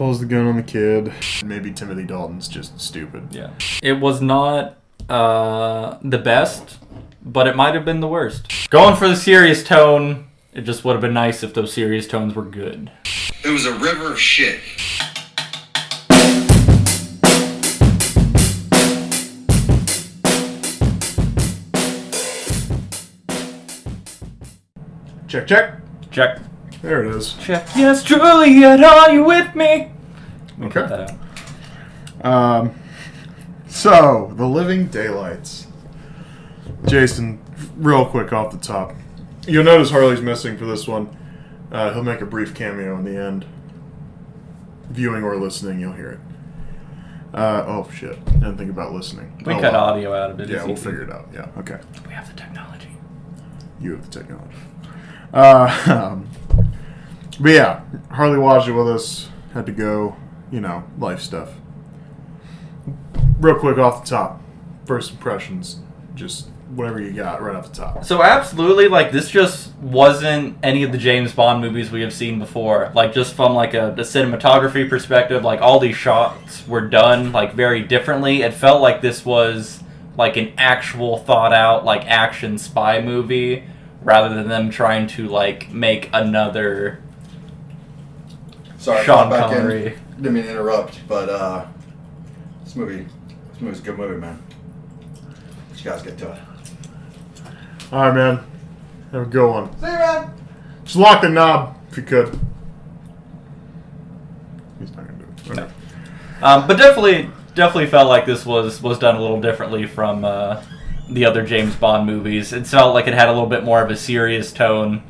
pulls the gun on the kid. Maybe Timothy Dalton's just stupid. Yeah. It was not the best, but it might have been the worst. Going for the serious tone, it just would have been nice if those serious tones were good. It was a river of shit. Check, check. Check. There it is. Check. Yes, Juliet, are you with me? Okay. Cut that out. So, The Living Daylights. Jason, real quick off the top. You'll notice Harley's missing for this one. He'll make a brief cameo in the end. Viewing or listening, you'll hear it. Oh, shit. I didn't think about listening. We cut audio out of it. Yeah, we'll figure it out. Yeah, okay. We have the technology. You have the technology. But yeah, Harley watched it with us. Had to go, life stuff. Real quick off the top. First impressions. Just whatever you got right off the top. So absolutely, this just wasn't any of the James Bond movies we have seen before. Just from a cinematography perspective, all these shots were done very differently. It felt like this was an actual thought out action spy movie rather than them trying to make another Sorry, Sean back Connery. in. Didn't mean to interrupt, but this movie's a good movie, man. But you guys get to it. Alright, man. Have a good one. See you, man. Just lock the knob if you could. He's not going to do it. Okay. No. But definitely felt like this was done a little differently from the other James Bond movies. It felt like it had a little bit more of a serious tone.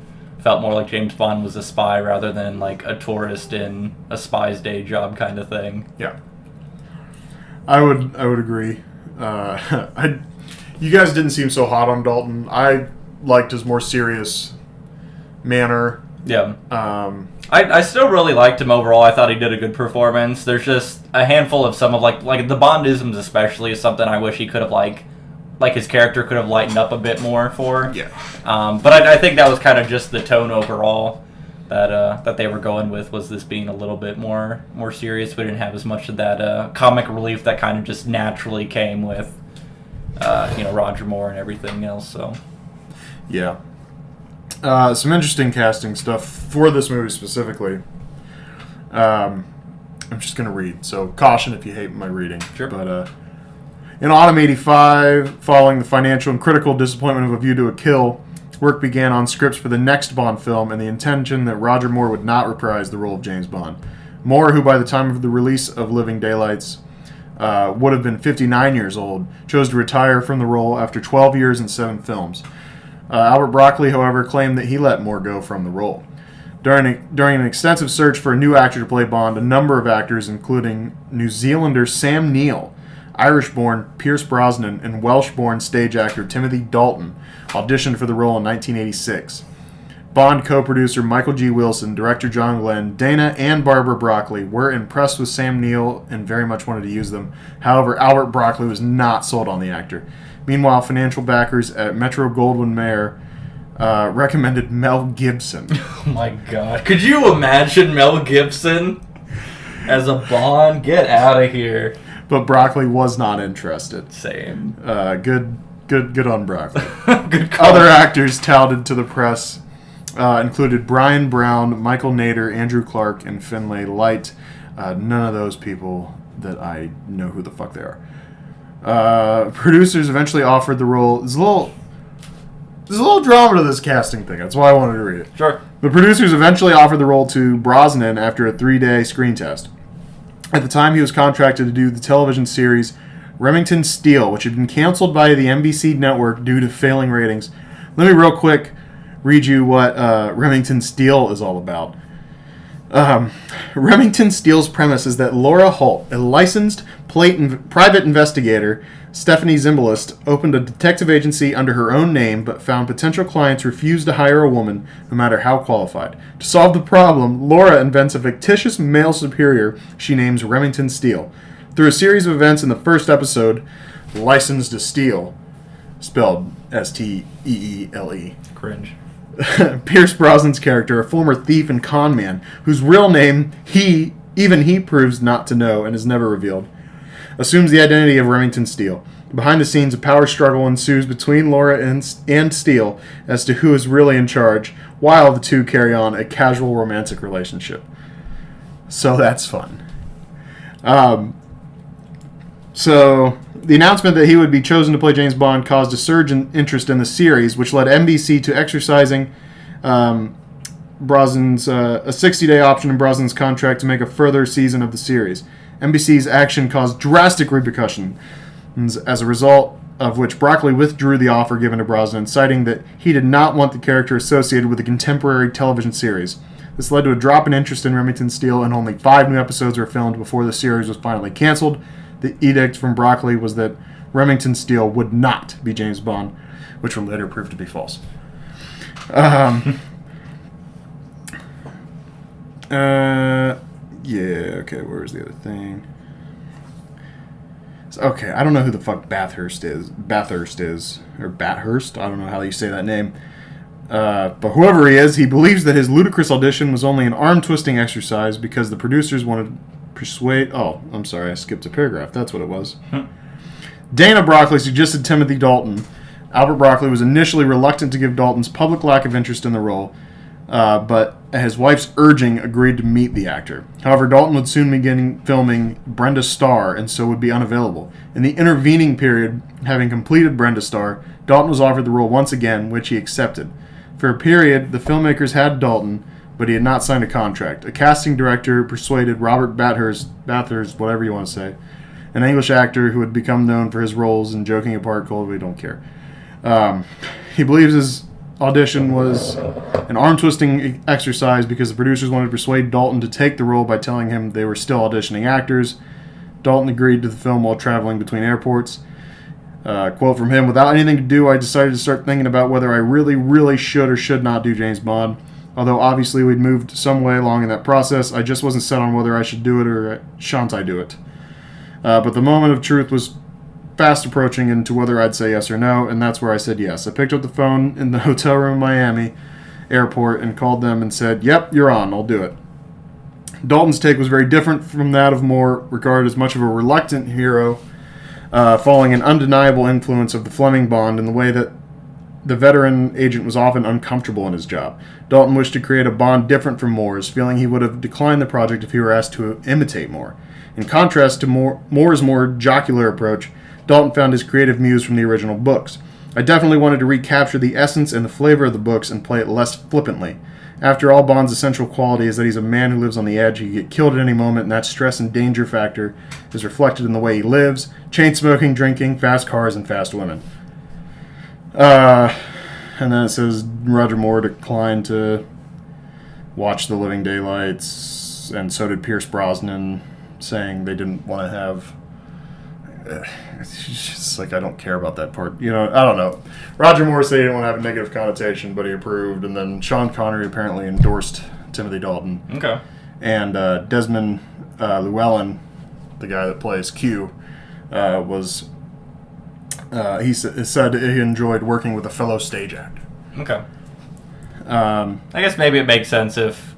Felt more like James Bond was a spy rather than a tourist in a spy's day job kind of thing. Yeah. I would agree. You guys didn't seem so hot on Dalton. I liked his more serious manner. Yeah. I still really liked him overall. I thought he did a good performance. There's just a handful of some of like the Bondisms especially is something I wish he could have his character could have lightened up a bit more for. Yeah. But I think that was kind of just the tone overall that they were going with, was this being a little bit more serious. We didn't have as much of that comic relief that kind of just naturally came with Roger Moore and everything else. So yeah. Some interesting casting stuff for this movie specifically. I'm just going to read, so caution if you hate my reading. Sure. But in autumn '85, following the financial and critical disappointment of A View to a Kill, work began on scripts for the next Bond film and the intention that Roger Moore would not reprise the role of James Bond. Moore, who by the time of the release of Living Daylights would have been 59 years old, chose to retire from the role after 12 years and 7 films. Albert Broccoli, however, claimed that he let Moore go from the role. During an extensive search for a new actor to play Bond, a number of actors, including New Zealander Sam Neill, Irish-born Pierce Brosnan, and Welsh-born stage actor Timothy Dalton, auditioned for the role in 1986. Bond co-producer Michael G. Wilson, director John Glenn, Dana, and Barbara Broccoli were impressed with Sam Neill and very much wanted to use them. However, Albert Broccoli was not sold on the actor. Meanwhile, financial backers at Metro-Goldwyn-Mayer recommended Mel Gibson. Oh my god. Could you imagine Mel Gibson as a Bond? Get out of here. But Broccoli was not interested. Same. Good on Broccoli. Good call. Other actors touted to the press included Brian Brown, Michael Nader, Andrew Clark, and Finlay Light. None of those people that I know who the fuck they are. Producers eventually offered the role. There's a little drama to this casting thing. That's why I wanted to read it. Sure. The producers eventually offered the role to Brosnan after a 3-day screen test. At the time, he was contracted to do the television series Remington Steele, which had been canceled by the NBC network due to failing ratings. Let me real quick read you what Remington Steele is all about. Remington Steele's premise is that Laura Holt, a licensed private investigator, Stephanie Zimbalist, opened a detective agency under her own name, but found potential clients refused to hire a woman, no matter how qualified. To solve the problem, Laura invents a fictitious male superior she names Remington Steele. Through a series of events in the first episode, Licensed to Steal, spelled Steele. Cringe. Pierce Brosnan's character, a former thief and con man, whose real name he Even he proves not to know and is never revealed. Assumes the identity of Remington Steele. Behind the scenes, a power struggle ensues between Laura and Steele as to who is really in charge, while the two carry on a casual romantic relationship. So that's fun. So the announcement that he would be chosen to play James Bond caused a surge in interest in the series, which led NBC to exercising Brosnan's a 60-day option in Brosnan's contract to make a further season of the series. NBC's action caused drastic repercussions, as a result of which Broccoli withdrew the offer given to Brosnan, citing that he did not want the character associated with a contemporary television series. This led to a drop in interest in Remington Steele, and only 5 new episodes were filmed before the series was finally canceled. The edict from Broccoli was that Remington Steele would not be James Bond, which would later prove to be false. Okay, where's the other thing? Okay, I don't know who the fuck Bathurst is. Or Bathurst? I don't know how you say that name. But whoever he is, he believes that his ludicrous audition was only an arm-twisting exercise because the producers wanted to persuade... Oh, I'm sorry, I skipped a paragraph. That's what it was. Dana Broccoli suggested Timothy Dalton. Albert Broccoli was initially reluctant to give Dalton's public lack of interest in the role, but at his wife's urging, agreed to meet the actor. However, Dalton would soon begin filming Brenda Starr, and so would be unavailable. In the intervening period, having completed Brenda Starr, Dalton was offered the role once again, which he accepted. For a period, the filmmakers had Dalton, but he had not signed a contract. A casting director persuaded Robert Bathurst, whatever you want to say, an English actor who had become known for his roles in Joking Apart, Cold, We Don't Care. He believes his audition was an arm-twisting exercise because the producers wanted to persuade Dalton to take the role by telling him they were still auditioning actors. Dalton agreed to the film while traveling between airports. Quote from him, "Without anything to do, I decided to start thinking about whether I really should or should not do James Bond. Although obviously we'd moved some way along in that process, I just wasn't set on whether I should do it or shan't I do it. But the moment of truth was fast approaching into whether I'd say yes or no, and that's where I said yes. I picked up the phone in the hotel room in Miami airport and called them and said, 'Yep, you're on, I'll do it.' Dalton's take was very different from that of Moore, regarded as much of a reluctant hero, following an undeniable influence of the Fleming Bond in the way that the veteran agent was often uncomfortable in his job. Dalton wished to create a Bond different from Moore's, feeling he would have declined the project if he were asked to imitate Moore. In contrast to Moore's more jocular approach, Dalton found his creative muse from the original books. I definitely wanted to recapture the essence and the flavor of the books and play it less flippantly. After all, Bond's essential quality is that he's a man who lives on the edge. He could get killed at any moment, and that stress and danger factor is reflected in the way he lives. Chain smoking, drinking, fast cars, and fast women." And then it says Roger Moore declined to watch The Living Daylights, and so did Pierce Brosnan, saying they didn't want to have... It's just like, I don't care about that part. I don't know. Roger Moore said he didn't want to have a negative connotation, but he approved. And then Sean Connery apparently endorsed Timothy Dalton. Okay. And Desmond Llewellyn, the guy that plays Q, he said he enjoyed working with a fellow stage actor. Okay. I guess maybe it makes sense if,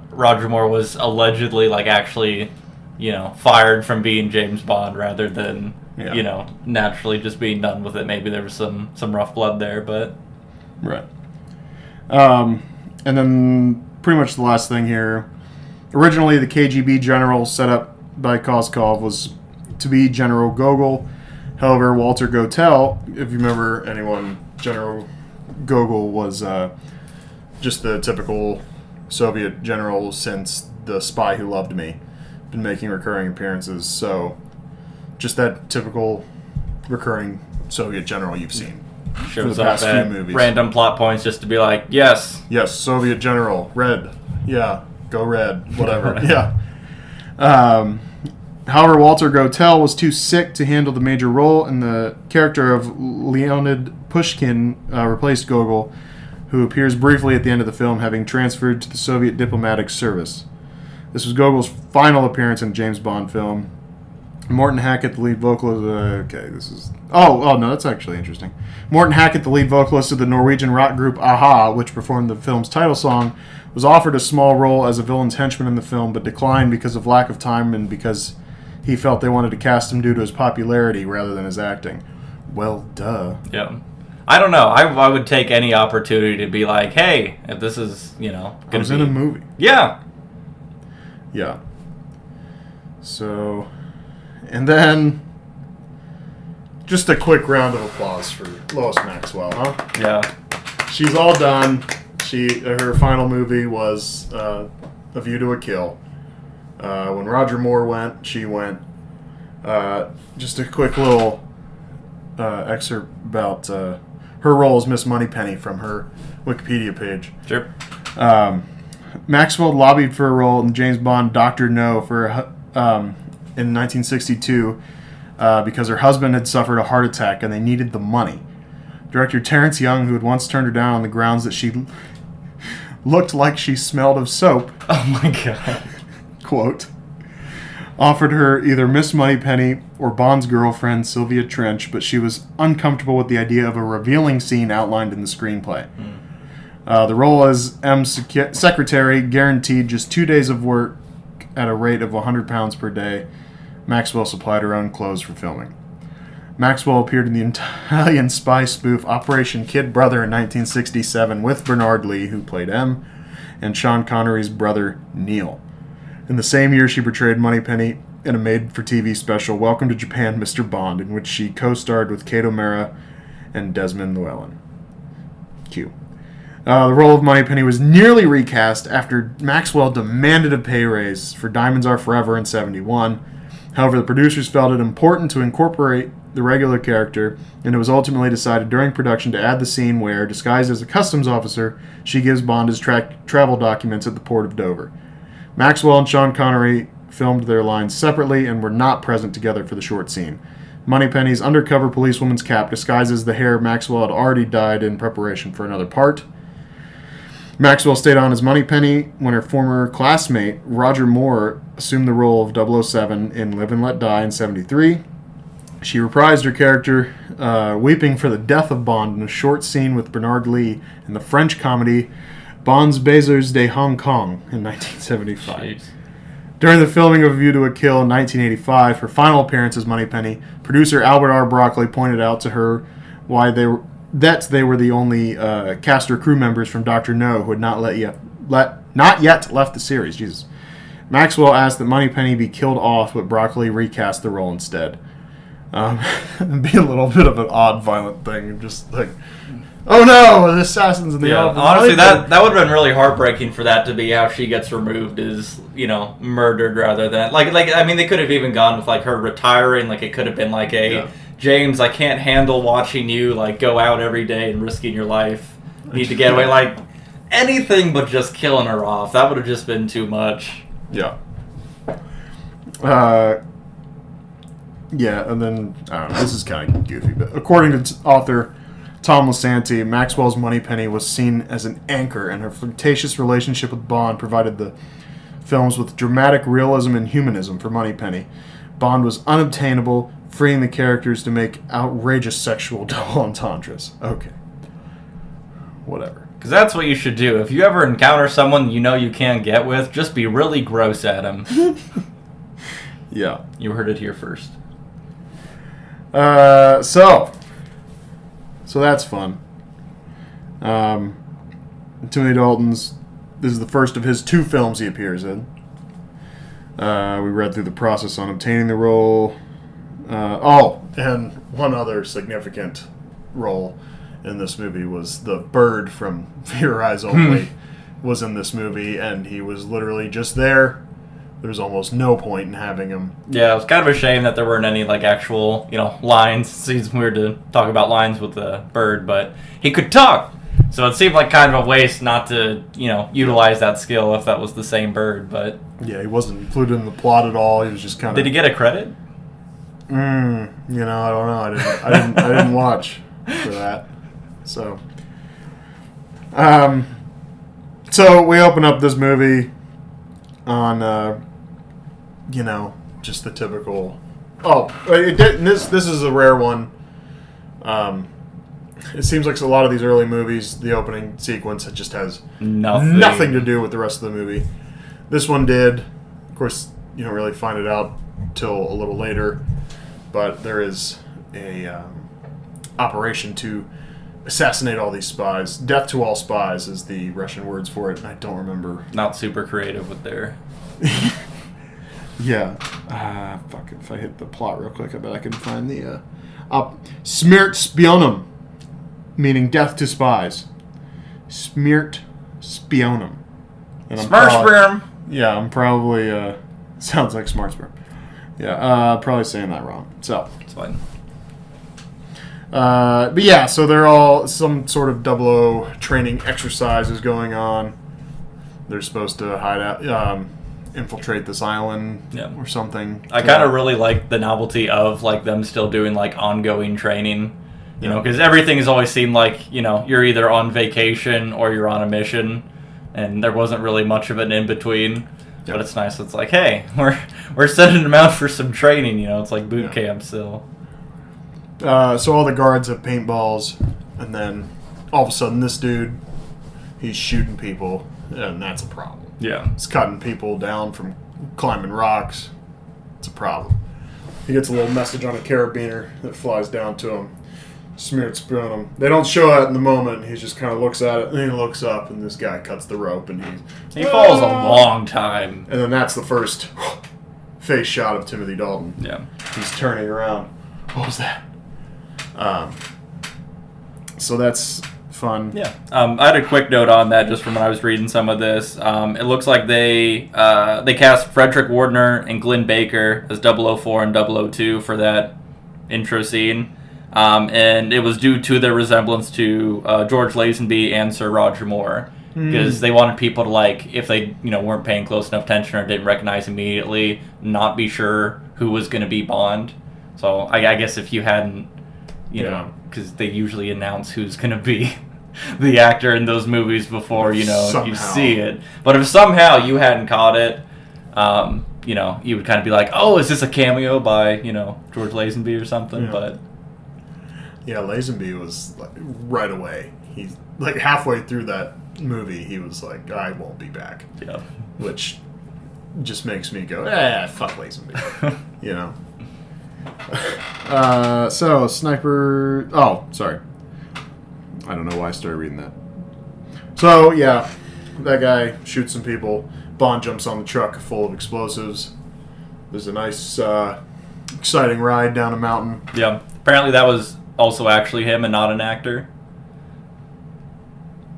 Roger Moore was allegedly, actually... fired from being James Bond rather than, naturally just being done with it. Maybe there was some rough blood there, but... Right. And then pretty much the last thing here. Originally, the KGB general set up by Koskov was to be General Gogol. However, Walter Gotell, if you remember anyone, General Gogol was just the typical Soviet general since The Spy Who Loved Me. Been making recurring appearances, so just that typical recurring Soviet general you've seen for the past few movies. Random plot points just to be like, yes, Soviet general, red, go red, whatever, yeah. However, Walter Gotell was too sick to handle the major role, and the character of Leonid Pushkin replaced Gogol, who appears briefly at the end of the film, having transferred to the Soviet diplomatic service. This was Gogol's final appearance in a James Bond film. Morton Hackett, the lead vocalist... Oh, no, that's actually interesting. Morton Hackett, the lead vocalist of the Norwegian rock group a-ha, which performed the film's title song, Was offered a small role as a villain's henchman in the film, but declined because of lack of time and because he felt they wanted to cast him due to his popularity rather than his acting. Well, duh. Yeah. I don't know. I would take any opportunity to be like, hey, if this is, I was in a movie. Yeah. Yeah. So, and then just a quick round of applause for Lois Maxwell, huh? Yeah. She's all done. Her final movie was A View to a Kill. When Roger Moore went, she went. Just a quick little excerpt about her role as Miss Moneypenny from her Wikipedia page. Sure. Maxwell lobbied for a role in James Bond Dr. No in 1962 because her husband had suffered a heart attack and they needed the money. Director Terrence Young, who had once turned her down on the grounds that she looked like she smelled of soap, Oh my god. quote, offered her either Miss Moneypenny or Bond's girlfriend, Sylvia Trench, but she was uncomfortable with the idea of a revealing scene outlined in the screenplay. The role as M's secretary guaranteed just 2 days of work at a rate of £100 per day. Maxwell supplied her own clothes for filming. Maxwell appeared in the Italian spy spoof Operation Kid Brother in 1967 with Bernard Lee, who played M, and Sean Connery's brother, Neil. In the same year, she portrayed Moneypenny in a made-for-TV special, Welcome to Japan, Mr. Bond, in which she co-starred with Kate O'Mara and Desmond Llewellyn. Q. The role of Moneypenny was nearly recast after Maxwell demanded a pay raise for Diamonds Are Forever in 1971. However, the producers felt it important to incorporate the regular character, and it was ultimately decided during production to add the scene where, disguised as a customs officer, she gives Bond his travel documents at the port of Dover. Maxwell and Sean Connery filmed their lines separately and were not present together for the short scene. Moneypenny's undercover policewoman's cap disguises the hair Maxwell had already dyed in preparation for another part. Maxwell stayed on as Moneypenny when her former classmate, Roger Moore, assumed the role of 007 in Live and Let Die in 1973. She reprised her character, weeping for the death of Bond in a short scene with Bernard Lee in the French comedy Bond's Baisers de Hong Kong in 1975. Jeez. During the filming of A View to a Kill in 1985, her final appearance as Moneypenny, producer Albert R. Broccoli pointed out to her that they were the only cast or crew members from Dr. No who had not yet left the series. Jesus. Maxwell asked that Moneypenny be killed off, but Broccoli recast the role instead. It'd be a little bit of an odd, violent thing, just like, oh no, the assassins in the office. Honestly, that would have been really heartbreaking for that to be how she gets removed, is murdered rather than like I mean, they could have even gone with like her retiring, like it could have been like a James, I can't handle watching you like go out every day and risking your life. Need to get away, like anything but just killing her off. That would have just been too much. Yeah. Yeah, and then, I don't know, this is kind of goofy, but according to author Tom Lisanti, Maxwell's Moneypenny was seen as an anchor, and her flirtatious relationship with Bond provided the films with dramatic realism and humanism for Moneypenny. Bond was unobtainable, freeing the characters to make outrageous sexual double entendres. Okay. Whatever. Because that's what you should do. If you ever encounter someone you know you can't get with, just be really gross at them. Yeah. You heard it here first. So that's fun. Timothy Dalton's, this is the first of his 2 films he appears in. We read through the process on obtaining the role. And one other significant role in this movie was the bird from For Your Eyes Only was in this movie, and he was literally just there. There's almost no point in having him. Yeah, it was kind of a shame that there weren't any like actual, lines. It seems weird to talk about lines with the bird, but he could talk. So it seemed like kind of a waste not to, utilize that skill if that was the same bird, but... Yeah, he wasn't included in the plot at all. He was just kind of... Did he get a credit? I don't know. I didn't watch for that. So... So we open up this movie on, just the typical... Oh, this is a rare one. It seems like a lot of these early movies, the opening sequence, it just has Nothing to do with the rest of the movie. This one did. Of course, you don't really find it out till a little later, but there is a operation to assassinate all these spies. Death to all spies is the Russian words for it. I don't remember. Not super creative with their... Yeah. Fuck, if I hit the plot real quick, I bet I can find the... Smirt spionum, meaning death to spies. Smirt spionum. And Smartsperm! Yeah, I'm probably... sounds like smart sperm. Yeah, probably saying that wrong. So... It's fine. But yeah, so they're all... Some sort of 00 training exercises going on. They're supposed to hide out... infiltrate this island or something. I kind of really like the novelty of like them still doing like ongoing training, you know, because everything has always seemed like, you know, you're either on vacation or you're on a mission, and there wasn't really much of an in between. But it's nice. It's like, hey, we're sending them out for some training. You know, it's like boot camp still. So all the guards have paintballs, and then all of a sudden this dude, he's shooting people, and that's a problem. Yeah. He's cutting people down from climbing rocks. It's a problem. He gets a little message on a carabiner that flies down to him. Smeared spoon him. They don't show that in the moment. He just kind of looks at it, and then he looks up, and this guy cuts the rope, and he falls a long time. And then that's the first face shot of Timothy Dalton. Yeah. He's turning around. What was that? So that's fun. Yeah. I had a quick note on that just from when I was reading some of this. It looks like they cast Frederick Wardner and Glenn Baker as 004 and 002 for that intro scene. And it was due to their resemblance to George Lazenby and Sir Roger Moore. Because they wanted people to, like, if they, you know, weren't paying close enough attention or didn't recognize immediately, not be sure who was going to be Bond. So I guess if you hadn't, you know, because they usually announce who's going to be the actor in those movies before, you know, you see it. But if somehow you hadn't caught it, you know, you would kind of be like, oh, is this a cameo by, you know, George Lazenby or something? Yeah. But yeah, Lazenby was like, right away. He's like halfway through that movie, he was like, I won't be back. Yeah. Which just makes me go, fuck Lazenby. You know? So, Sniper... Oh, sorry. I don't know why I started reading that. So, yeah, that guy shoots some people. Bond jumps on the truck full of explosives. There's a nice, exciting ride down a mountain. Yeah. Apparently that was also actually him and not an actor.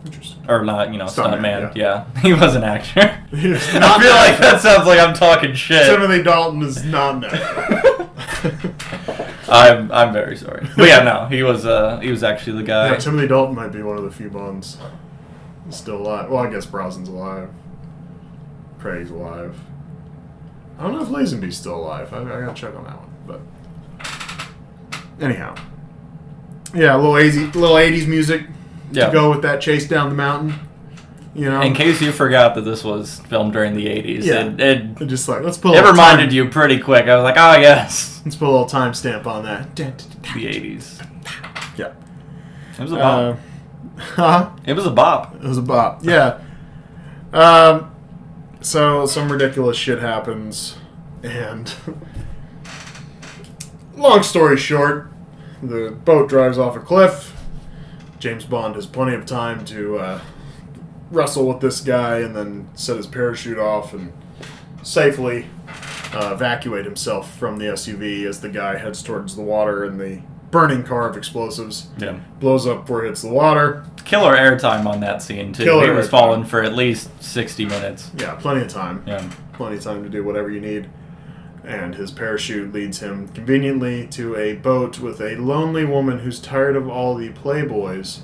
Interesting. Or not, you know, stuntman. Yeah. He was an actor. I feel Not like that sounds like I'm talking shit. Timothy Dalton is not an actor. I'm very sorry. But yeah, no, he was actually the guy. Yeah, Timothy Dalton might be one of the few Bonds still alive. Well, I guess Brosnan's alive. Craig's alive. I don't know if Lazenby's still alive. I gotta check on that one. But anyhow, yeah, a little 80s music to go with that chase down the mountain. You know, in case you forgot that this was filmed during the 80s, it just like let's put. It reminded you pretty quick. I was like, oh yes, let's put a little timestamp on that. The 80s. Yeah, it was a bop. It was a bop. It was a bop. Yeah. So some ridiculous shit happens, and long story short, the boat drives off a cliff. James Bond has plenty of time to wrestle with this guy and then set his parachute off and safely evacuate himself from the SUV as the guy heads towards the water and the burning car of explosives. Yeah. Blows up before it hits the water. Killer airtime on that scene, too. Killer He was airtime. falling for at least 60 minutes. Yeah, plenty of time. Yeah. Plenty of time to do whatever you need. And his parachute leads him conveniently to a boat with a lonely woman who's tired of all the playboys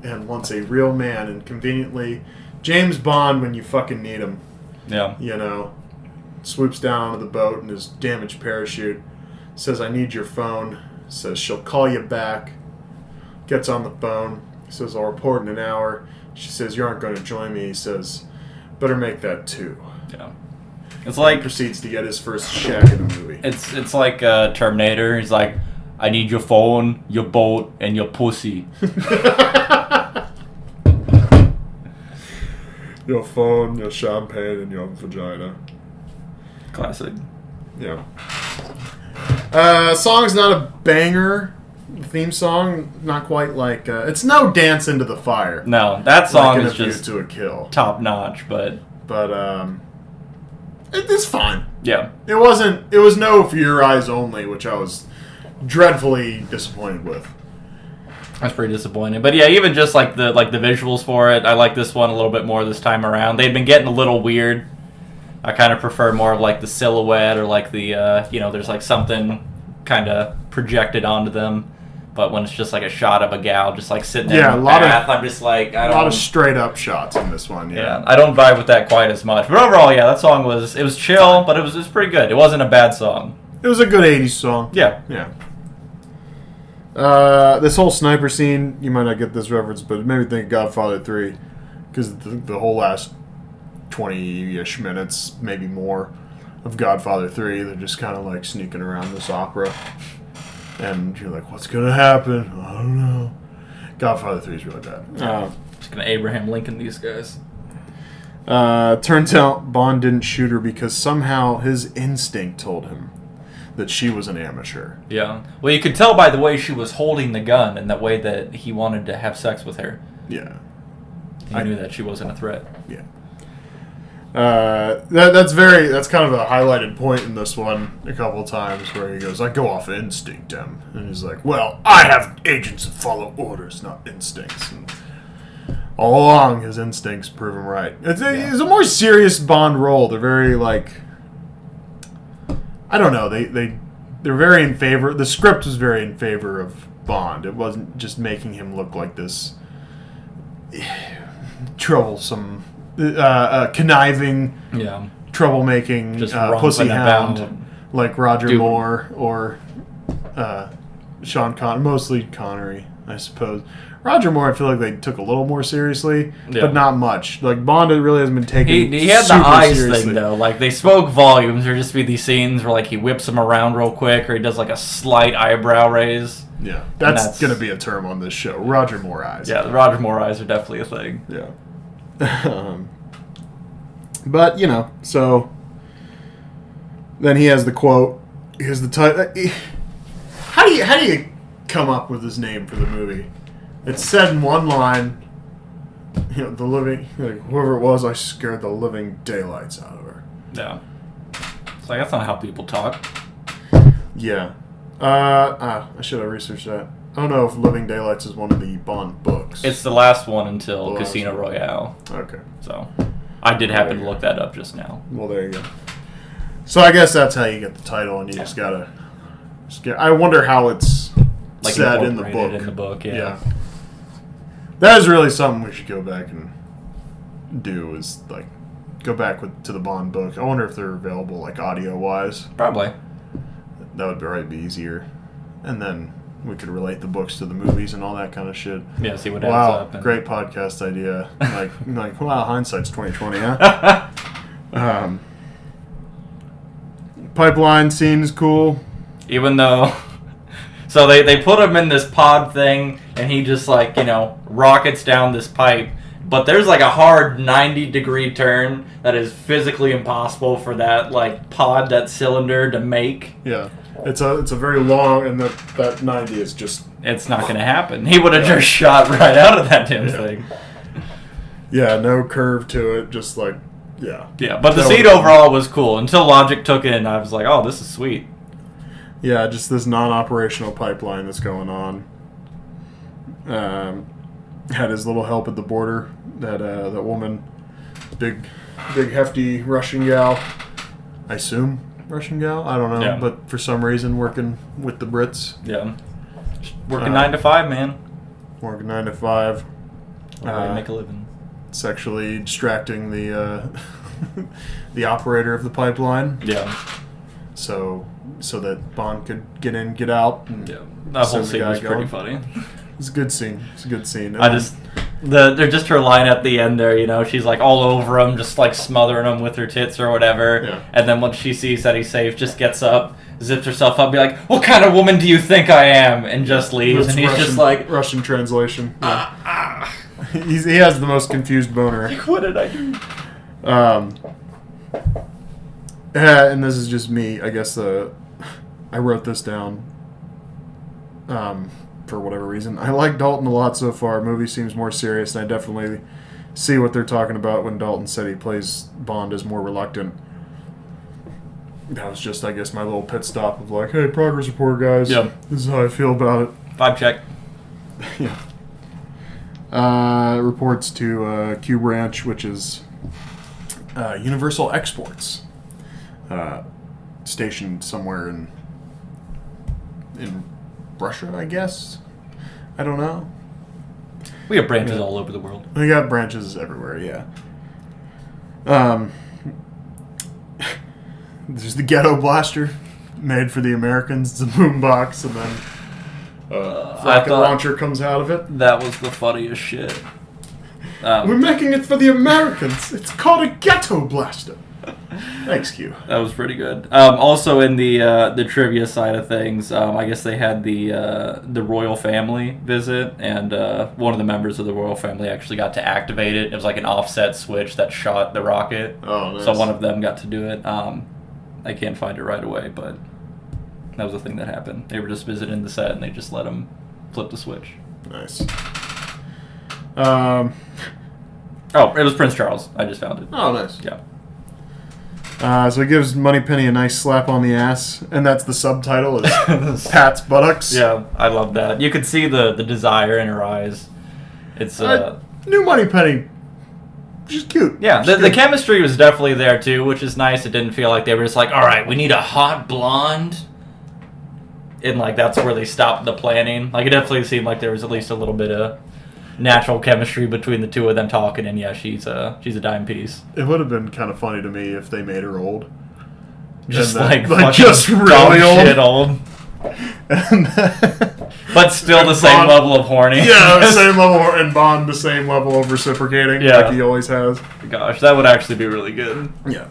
and wants a real man. And conveniently, James Bond when you fucking need him. Yeah. You know, swoops down onto the boat in his damaged parachute. Says, I need your phone. Says, she'll call you back. Gets on the phone. Says, I'll report in an hour. She says, you aren't going to join me. He says, better make that 2. Yeah. It's like... He proceeds to get his first shack in the movie. It's like Terminator. He's like, I need your phone, your boat, and your pussy. Your phone, your champagne, and your vagina. Classic. Yeah. Song's not a banger. Theme song, not quite like... it's no Dance Into the Fire. No, that song like is just to a kill. top notch, but it's fine. yeah. It was no For Your Eyes Only, which I was dreadfully disappointed with. That's pretty disappointing. But yeah, even just like the visuals for it, I like this one a little bit more this time around. They've been getting a little weird. I kind of prefer more of like the silhouette or like the there's like something kind of projected onto them. But when it's just like a shot of a gal just like sitting there in the bath, I'm just like, a lot of straight up shots in this one. Yeah, I don't vibe with that quite as much. But overall, yeah, that song was chill, but it was pretty good. It wasn't a bad song. It was a good 80s song. Yeah. Yeah. This whole sniper scene, you might not get this reference, but it made me think of Godfather 3. Because the whole last 20-ish minutes, maybe more, of Godfather 3, they're just kind of like sneaking around this opera. And you're like, what's going to happen? I don't know. Godfather 3 is really bad. Just going to Abraham Lincoln these guys. Turns out Bond didn't shoot her because somehow his instinct told him that she was an amateur. Yeah. Well, you could tell by the way she was holding the gun and the way that he wanted to have sex with her. Yeah. He knew that she wasn't a threat. Yeah. That's kind of a highlighted point in this one a couple of times where he goes, I go off instinct, M. And he's like, well, I have agents that follow orders, not instincts. And all along, his instincts prove him right. It's a more serious Bond role. They're very, like... I don't know. They're very in favor... The script was very in favor of Bond. It wasn't just making him look like this troublesome... conniving, troublemaking, just pussy hound, about. like Roger Moore or Sean Connery, mostly Connery, I suppose. Roger Moore, I feel like they took a little more seriously, but not much. Like Bond, it really hasn't been taken. He had the super eyes seriously. thing though. Like they spoke volumes. There'd just be these scenes where like he whips them around real quick, or he does like a slight eyebrow raise. Yeah, that's going to be a term on this show. Roger Moore eyes. Yeah, the Roger Moore eyes are definitely a thing. Yeah. But so then he has the quote. Here's the title. How do you come up with his name for the movie? It's said in one line. The living, whoever it was, I scared the living daylights out of her. Yeah. It's like that's not how people talk. Yeah. I should have researched that. I don't know if Living Daylights is one of the Bond books. It's the last one until Casino Royale. Okay. So, I did happen to look that up just now. Well, there you go. So I guess that's how you get the title, and you just gotta. I wonder how it's like said in the book. In the book, yeah. That is really something we should go back and do. Is like go back to the Bond book. I wonder if they're available like audio wise. Probably. That would probably be easier, and then we could relate the books to the movies and all that kind of shit. Yeah, see what adds up. Wow, great podcast idea. like wow, hindsight's 20/20, huh? Pipeline scene is cool. Even though, so they put him in this pod thing, and he just like rockets down this pipe. But there's like a hard 90-degree turn that is physically impossible for that like pod, that cylinder to make. Yeah. It's a very long, and that 90 is just... It's not going to happen. He would have just shot right out of that damn thing. Yeah, no curve to it, just like, yeah. Yeah, but the scene overall was cool. Until Logic took it, and I was like, oh, this is sweet. Yeah, just this non-operational pipeline that's going on. Had his little help at the border, that woman, big hefty Russian gal, I assume. Russian gal? I don't know, but for some reason working with the Brits. Yeah. Working 9 to 5, man. Working 9 to 5. Make a living. Sexually distracting the the operator of the pipeline. Yeah. So that Bond could get in, get out. And that whole scene was pretty funny. It's a good scene. They're just her line at the end there, you know, she's like all over him, just like smothering him with her tits or whatever. Yeah. And then once she sees that he's safe, just gets up, zips herself up, be like, "What kind of woman do you think I am?" And just leaves. That's And he's Russian, just like, Russian translation. Yeah. He has the most confused boner. like, what did I do? And this is just me. I guess I wrote this down for whatever reason. I like Dalton a lot so far. Movie seems more serious, and I definitely see what they're talking about when Dalton said he plays Bond as more reluctant. That was just, I guess, my little pit stop of like, hey, progress report, guys. Yep. This is how I feel about it. 5 check. Yeah. Reports to Q Branch, which is Universal Exports, stationed somewhere in Russia, I guess. I don't know. We have branches all over the world. We got branches everywhere. Yeah. There's the Ghetto Blaster, made for the Americans. It's a boombox, and then rocket launcher comes out of it. That was the funniest shit. We're making it for the Americans. It's called a Ghetto Blaster. Thanks, Q. That was pretty good. Also, in the trivia side of things, I guess they had the royal family visit, and one of the members of the royal family actually got to activate it. It was like an offset switch that shot the rocket. Oh, nice. So one of them got to do it. I can't find it right away, but that was the thing that happened. They were just visiting the set, and they just let him flip the switch. Nice. Oh, it was Prince Charles. I just found it. Oh, nice. Yeah. So he gives Moneypenny a nice slap on the ass, and that's the subtitle, is Pat's buttocks. Yeah, I love that. You could see the desire in her eyes. It's New Moneypenny. She's cute. yeah, She's the cute. chemistry was definitely there too, which is nice. It didn't feel like they were just like, all right, we need a hot blonde. And like that's where they stopped the planning. Like it definitely seemed like there was at least a little bit of natural chemistry between the two of them talking, and yeah, she's a dime piece. It would have been kind of funny to me if they made her old. Just And like then, just really old. shit old. And But still the same Bond- level of horny. yeah, the same level, and Bond the same level of reciprocating, Yeah. like he always has. Gosh, that would actually be really good. Yeah.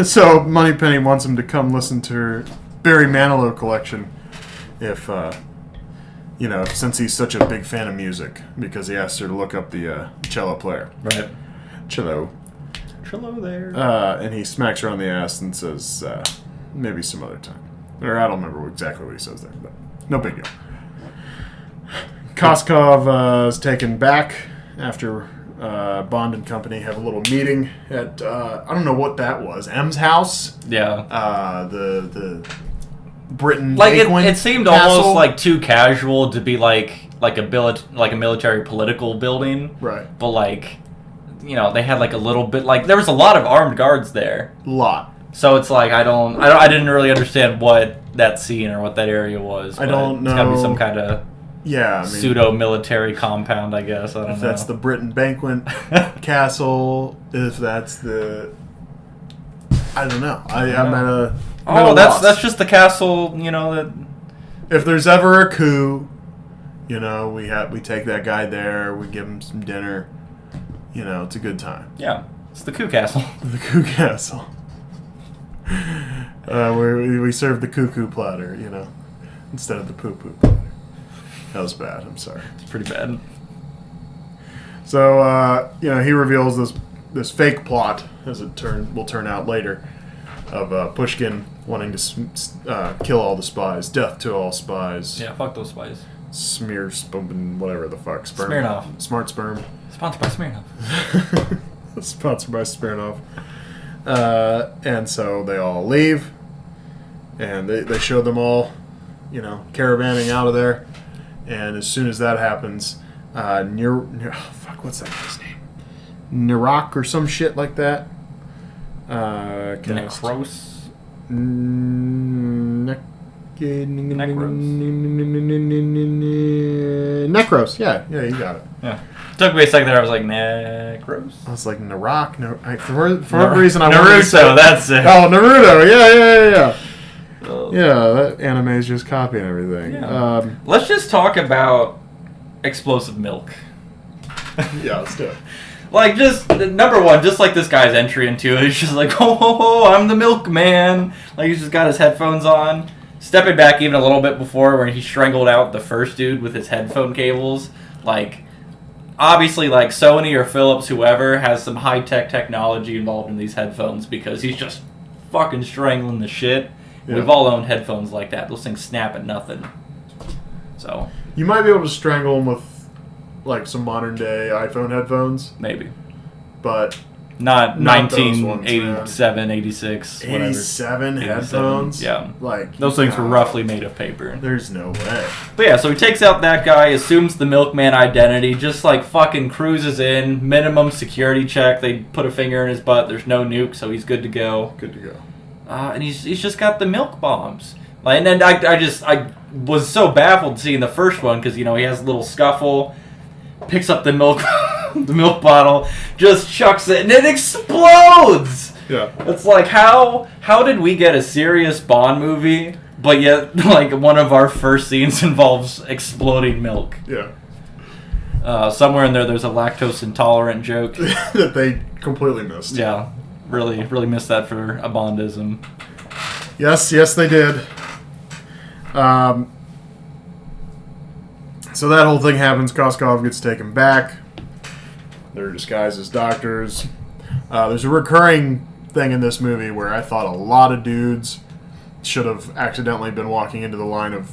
So Moneypenny wants him to come listen to her Barry Manilow collection, if since he's such a big fan of music, because he asked her to look up the cello player. Right. Cello. Hello there. And he smacks her on the ass and says, maybe some other time. Or I don't remember exactly what he says there, but no big deal. Koskov is taken back after Bond and company have a little meeting at, I don't know what that was, M's house? Yeah. The Britain Like Lakewind it seemed Castle? almost like too casual to be like a military political building. Right. But like, they had like a little bit like there was a lot of armed guards there. Lot. So it's like I didn't really understand what that scene or what that area was. I don't It's gotta be know. some kind of Yeah, I mean, pseudo-military compound, I guess. I don't know. if that's the Britain Banquet Castle, if that's the... I don't know. I'm at a... I'm at a loss. That's just the castle, that... If there's ever a coup, we take that guy there, we give him some dinner. It's a good time. Yeah, it's the coup castle. The coup castle. Where we serve the cuckoo platter, instead of the poo-poo platter. That was bad. I'm sorry. It's pretty bad. So, he reveals this fake plot, as it will turn out later, of Pushkin wanting to kill all the spies. Death to all spies. Yeah, fuck those spies. Smear, spumping, whatever the fuck. Sperm. Smirnoff. Smart sperm. Sponsored by Smirnoff. Sponsored by Smirnoff. And so they all leave, and they show them all, caravanning out of there. And as soon as that happens, what's that guy's name? Nirok or some shit like that. Necros. Necros. Yeah, you got it. Yeah. Took me a second there. I was like, Necros. I was like Nirok. For whatever reason, I wanted to say Naruto. That's it. Oh, Naruto. Yeah. Oh. Yeah, that anime is just copying everything. Yeah. Let's just talk about explosive milk. Yeah, let's do it. Like, just, number one, just like this guy's entry into it, he's just like, ho, ho, ho, I'm the milkman. Like, he's just got his headphones on. Stepping back even a little bit before, where he strangled out the first dude with his headphone cables. Like, obviously, like, Sony or Philips, whoever, has some high-tech technology involved in these headphones, because he's just fucking strangling the shit. Yeah. We've all owned headphones like that. Those things snap at nothing. So, You might be able to strangle him with, like, some modern-day iPhone headphones, maybe. but Not Not those ones, 1987, 86, whatever. 87 headphones? Yeah. Like, Those things were no. roughly made of paper. There's no way. But yeah, so he takes out that guy, assumes the milkman identity, just like fucking cruises in, minimum security check. They put a finger in his butt. There's no nuke, so he's good to go. Good to go. And he's just got the milk bombs. Like, and then I was so baffled seeing the first one because he has a little scuffle, picks up the milk the milk bottle, just chucks it, and it explodes. Yeah. It's like, how did we get a serious Bond movie, but yet like one of our first scenes involves exploding milk? Yeah. Somewhere in there's a lactose intolerant joke. That they completely missed. Yeah, really missed that for a Bondism. Yes, they did. So that whole thing happens. Koskov gets taken back. They're disguised as doctors. There's a recurring thing in this movie where I thought a lot of dudes should have accidentally been walking into the line of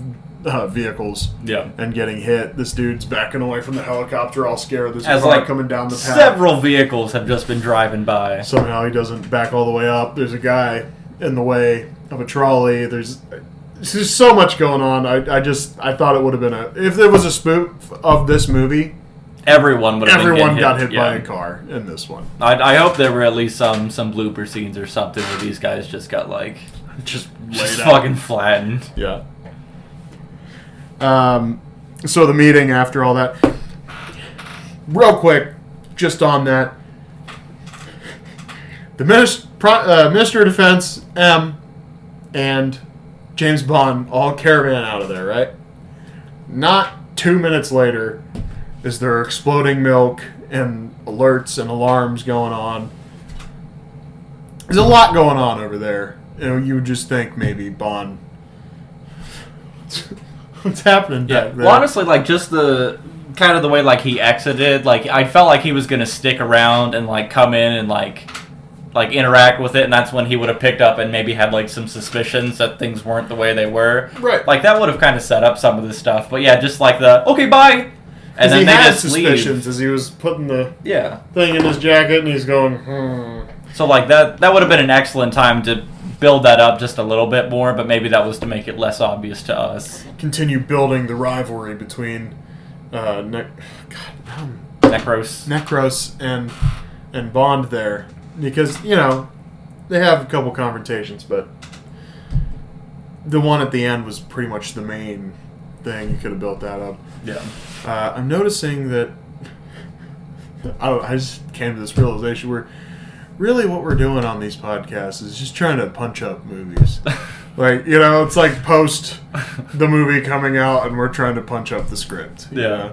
vehicles and getting hit. This dude's backing away from the helicopter, all scared. There's a car coming down the path. Several vehicles have just been driving by. Somehow he doesn't back all the way up. There's a guy in the way of a trolley. There's so much going on. I thought it would have been if there was a spoof of this movie, everyone got hit by a car in this one. I hope there were at least some blooper scenes or something where these guys just got just fucking flattened. Yeah. So the meeting after all that, real quick, just on that, the Minister of Defense, M, and James Bond all caravan out of there, right? Not 2 minutes later is there exploding milk and alerts and alarms going on. There's a lot going on over there. You would just think maybe Bond... What's happening back there? Well, honestly, just the kind of the way he exited, I felt like he was gonna stick around and come in and interact with it, and that's when he would have picked up and maybe had some suspicions that things weren't the way they were. Right. That would have kind of set up some of this stuff. But yeah, just the okay, bye. And then he they had just suspicions leave. as he was putting the thing in his jacket, and he's going, So that would have been an excellent time to build that up just a little bit more, but maybe that was to make it less obvious to us. Continue building the rivalry between Necros and Bond there. Because, they have a couple confrontations, but the one at the end was pretty much the main thing. You could have built that up. Yeah. I'm noticing that I just came to this realization where really what we're doing on these podcasts is just trying to punch up movies. It's like post the movie coming out and we're trying to punch up the script. Yeah.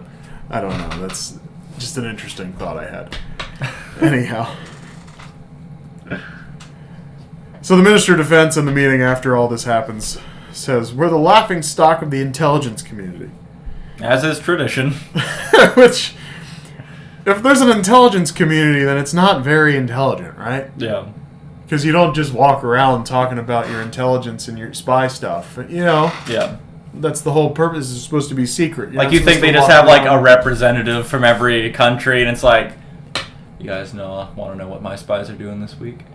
I don't know. That's just an interesting thought I had. Anyhow. So the Minister of Defense in the meeting after all this happens says, we're the laughing stock of the intelligence community. As is tradition. Which, if there's an intelligence community, then it's not very intelligent, right? Yeah. Because you don't just walk around talking about your intelligence and your spy stuff. Yeah. That's the whole purpose. It's supposed to be secret. You think they just have a representative from every country, and it's you guys want to know what my spies are doing this week?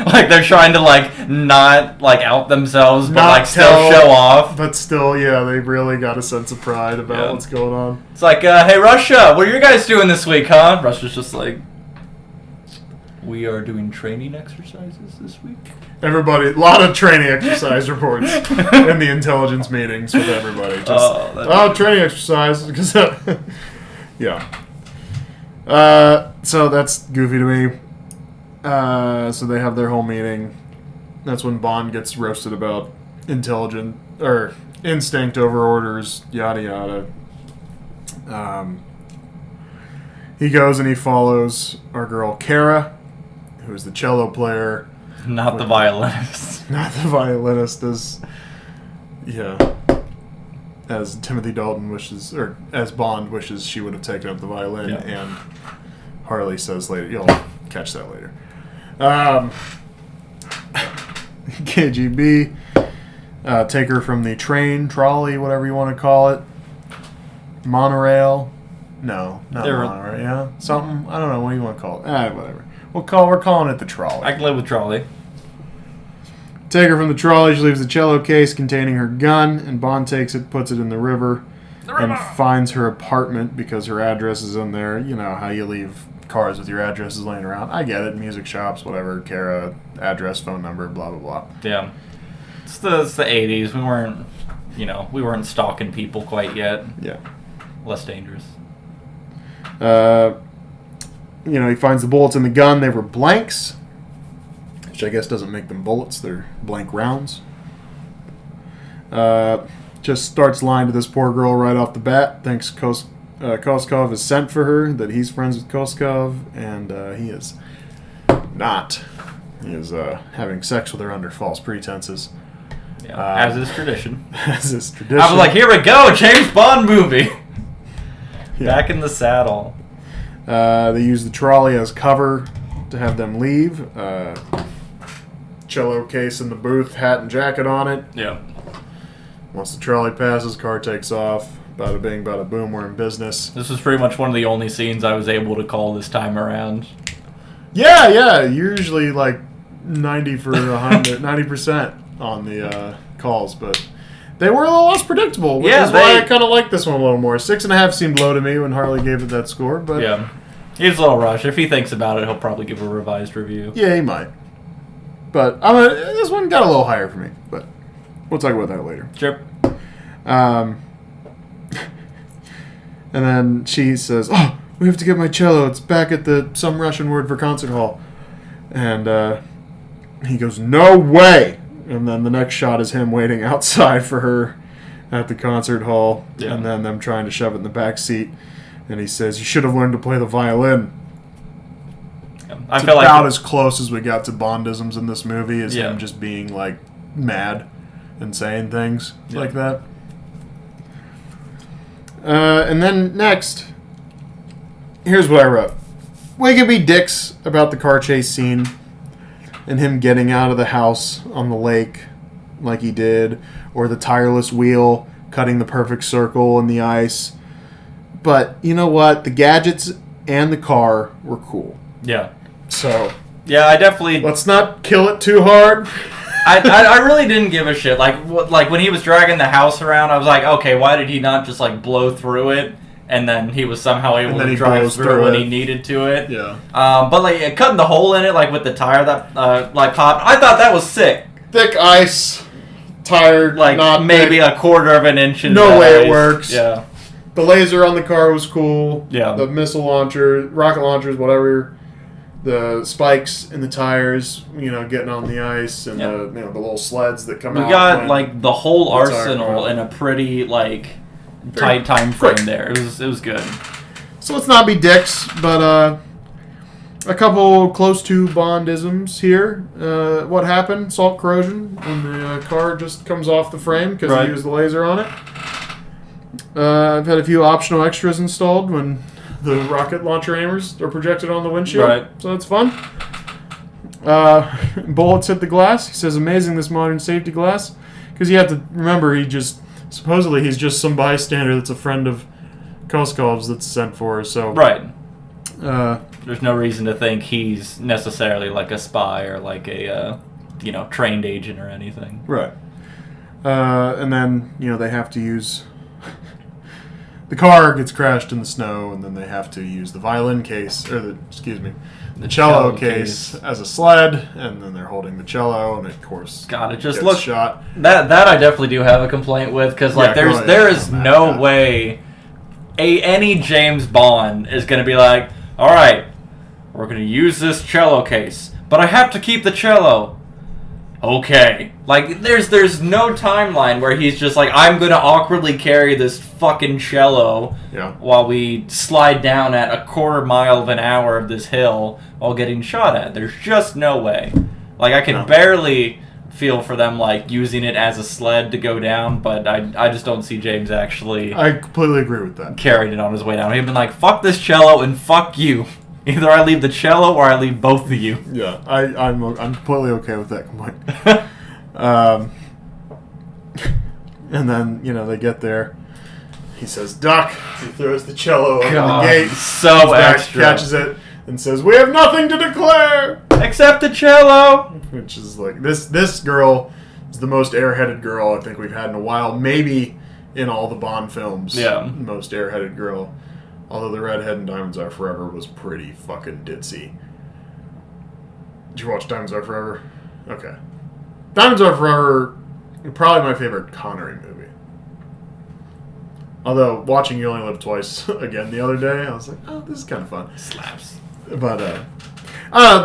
They're trying to not out themselves, but still show off. But still, they really got a sense of pride about what's going on. It's hey Russia, what are you guys doing this week, huh? Russia's just we are doing training exercises this week. Everybody, a lot of training exercise reports in the intelligence meetings with everybody. Training exercise. Yeah. So that's goofy to me. So they have their whole meeting. That's when Bond gets roasted about instinct over orders, yada yada. He goes and he follows our girl Kara, who is the cello player. Not the violinist. Not the violinist, as Timothy Dalton wishes, or as Bond wishes she would have taken up the violin, and Harley says later, you'll catch that later. KGB, take her from the train, trolley, whatever you want to call it. Monorail. No, not monorail, yeah? Something, I don't know, what do you want to call it? Whatever. We're calling it the trolley. I can live with trolley. Take her from the trolley. She leaves the cello case containing her gun, and Bond takes it, puts it in the river, and finds her apartment because her address is in there. You know how you leave cars with your addresses laying around. I get it. Music shops, whatever. Kara, address, phone number, blah blah blah. Yeah, it's the 80s. We weren't stalking people quite yet. Yeah, less dangerous. He finds the bullets in the gun. They were blanks. Which I guess doesn't make them bullets. They're blank rounds. Just starts lying to this poor girl right off the bat. Thinks Koskov is sent for her, that he's friends with Koskov, and he is not. He is having sex with her under false pretenses. Yeah, as is tradition. As is tradition. I was like, here we go, James Bond movie. Yeah. Back in the saddle. They use the trolley as cover to have them leave. Cello case in the booth, hat and jacket on it. Yeah. Once the trolley passes, car takes off. Bada bing, bada boom, we're in business. This was pretty much one of the only scenes I was able to call this time around. Yeah, usually like 90% on the calls, but they were a little less predictable, which is why I kind of like this one a little more. 6.5 seemed low to me when Harley gave it that score, but yeah, he's a little rushed. If he thinks about it, he'll probably give a revised review. Yeah, he might. But this one got a little higher for me, but we'll talk about that later. Sure. And then she says, "Oh, we have to get my cello. It's back at some Russian word for concert hall." And he goes, "No way!" And then the next shot is him waiting outside for her at the concert hall, and then them trying to shove it in the back seat. And he says, "You should have learned to play the violin." It's about as close as we got to Bondisms in this movie, is him just being like mad and saying things like that. And then next, here's what I wrote. We could be dicks about the car chase scene and him getting out of the house on the lake like he did, or the tireless wheel cutting the perfect circle in the ice. But you know what? The gadgets and the car were cool. Yeah. So yeah, I definitely. Let's not kill it too hard. I really didn't give a shit. Like when he was dragging the house around, I was like, okay, why did he not just like blow through it? And then he was somehow able to drive through when he needed to it. Yeah. But like cutting the hole in it, like with the tire that like popped, I thought that was sick. Thick ice, tire, like not maybe thick. a quarter of an inch. No way ice. It works. Yeah. The laser on the car was cool. Yeah. The missile launcher, rocket launchers, whatever. The spikes in the tires, getting on the ice, and the little sleds that come out. We got like the whole arsenal in a pretty like tight time frame there. It was good. So let's not be dicks, but a couple close to Bondisms here. What happened? Salt corrosion when the car just comes off the frame because he used the laser on it. I've had a few optional extras installed when the rocket launcher hammers are projected on the windshield. Right. So that's fun. Bullets hit the glass. He says, amazing, this modern safety glass. Because you have to remember, supposedly he's just some bystander that's a friend of Koskov's that's sent for her. So right. There's no reason to think he's necessarily like a spy or like a trained agent or anything. Right. And then they have to use the car gets crashed in the snow, and then they have to use the violin case the cello case as a sled, and then they're holding the cello, and of course God, it just looks shot. That I definitely do have a complaint with, because there is no way any James Bond is going to be like, all right, we're going to use this cello case, but I have to keep the cello. okay. Like, there's no timeline where he's just like, I'm gonna awkwardly carry this fucking cello while we slide down at a quarter mile of an hour of this hill while getting shot at. There's just no way. Like, I can barely feel for them, like, using it as a sled to go down, but I just don't see James actually... I completely agree with that. ...carrying it on his way down. He'd been like, fuck this cello and fuck you. Either I leave the cello or I leave both of you. Yeah, I'm completely okay with that complaint. And then, they get there. He says, duck. He throws the cello over the gate. So extra. Catches it and says, we have nothing to declare. Except the cello. Which is like, this girl is the most airheaded girl I think we've had in a while. Maybe in all the Bond films. Yeah. Most airheaded girl. Although the Redhead and Diamonds Are Forever was pretty fucking ditzy. Did you watch Diamonds Are Forever? Okay. Diamonds Are Forever, probably my favorite Connery movie. Although, watching You Only Live Twice again the other day, I was like, oh, this is kind of fun. Slaps. But,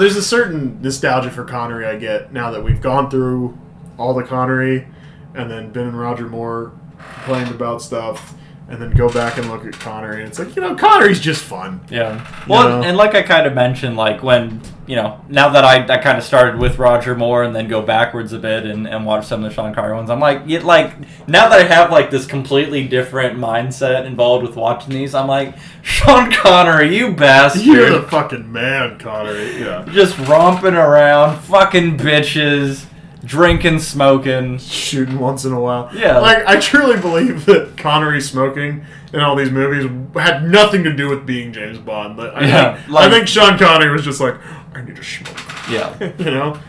there's a certain nostalgia for Connery I get now that we've gone through all the Connery, and then Ben and Roger Moore complained about stuff, and then go back and look at Connery, and it's like, Connery's just fun. Yeah. Well, and like I kind of mentioned, like when, now that I kind of started with Roger Moore and then go backwards a bit and watch some of the Sean Connery ones, I'm like, now that I have like this completely different mindset involved with watching these, I'm like, Sean Connery, you bastard. You're the fucking man, Connery. Yeah. Just romping around, fucking bitches. Drinking, smoking. Shooting once in a while. Yeah. Like, I truly believe that Connery smoking in all these movies had nothing to do with being James Bond. I think Sean Connery was just like, I need to smoke. Yeah.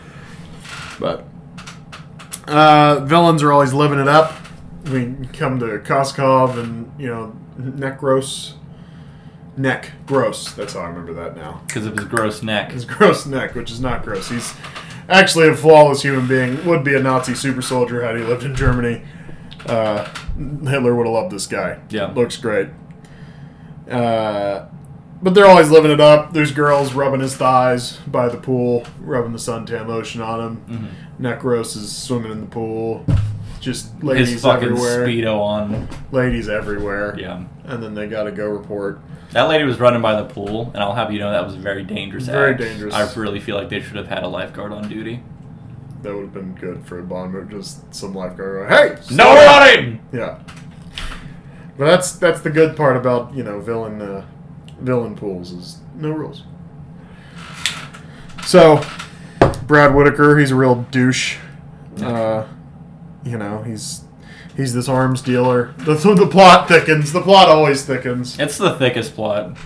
But, villains are always living it up. We come to Koskov and, Neck Gross. That's how I remember that now. Because of his gross neck. His gross neck, which is not gross. He's actually a flawless human being. Would be a Nazi super soldier had he lived in Germany. Hitler would have loved this guy. Yeah. Looks great. But they're always living it up. There's girls rubbing his thighs by the pool, rubbing the suntan lotion on him. Mm-hmm. Necros is swimming in the pool. Just ladies his fucking everywhere. Speedo on. Ladies everywhere. Yeah. And then they gotta go report. That lady was running by the pool, and I'll have you know that was a very dangerous act. Very dangerous. I really feel like they should have had a lifeguard on duty. That would have been good for a Bond movie. Just some lifeguard going, hey! No running! Yeah. But that's the good part about, villain pools is no rules. So, Brad Whitaker, he's a real douche. He's this arms dealer. The plot thickens. The plot always thickens. It's the thickest plot.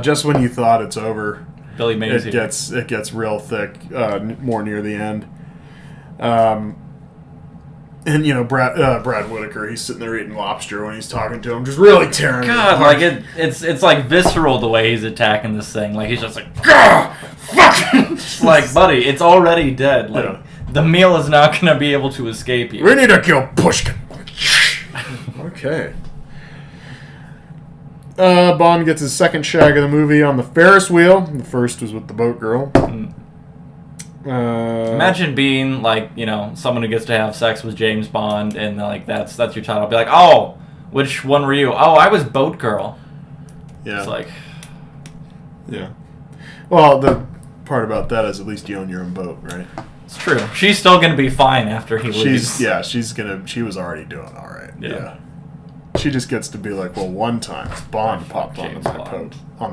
Just when you thought it's over, Billy Mays it gets real thick. More near the end. Brad Whitaker, he's sitting there eating lobster when he's talking to him, just really tearing. God, like it's like visceral the way he's attacking this thing. Like he's just like, gah, fuck. It's like, buddy, it's already dead. Like the meal is not going to be able to escape you. We need to kill Pushkin. Okay. Bond gets his second shag of the movie on the Ferris wheel. The first was with the boat girl. Imagine being like, someone who gets to have sex with James Bond, and like that's your title. I'll be like, oh, which one were you? Oh, I was boat girl. Yeah. It's like, yeah. Well, the part about that is at least you own your own boat, right? It's true. She's still gonna be fine after he leaves. She was already doing all right. Yeah. She just gets to be like, well, one time Bond popped onto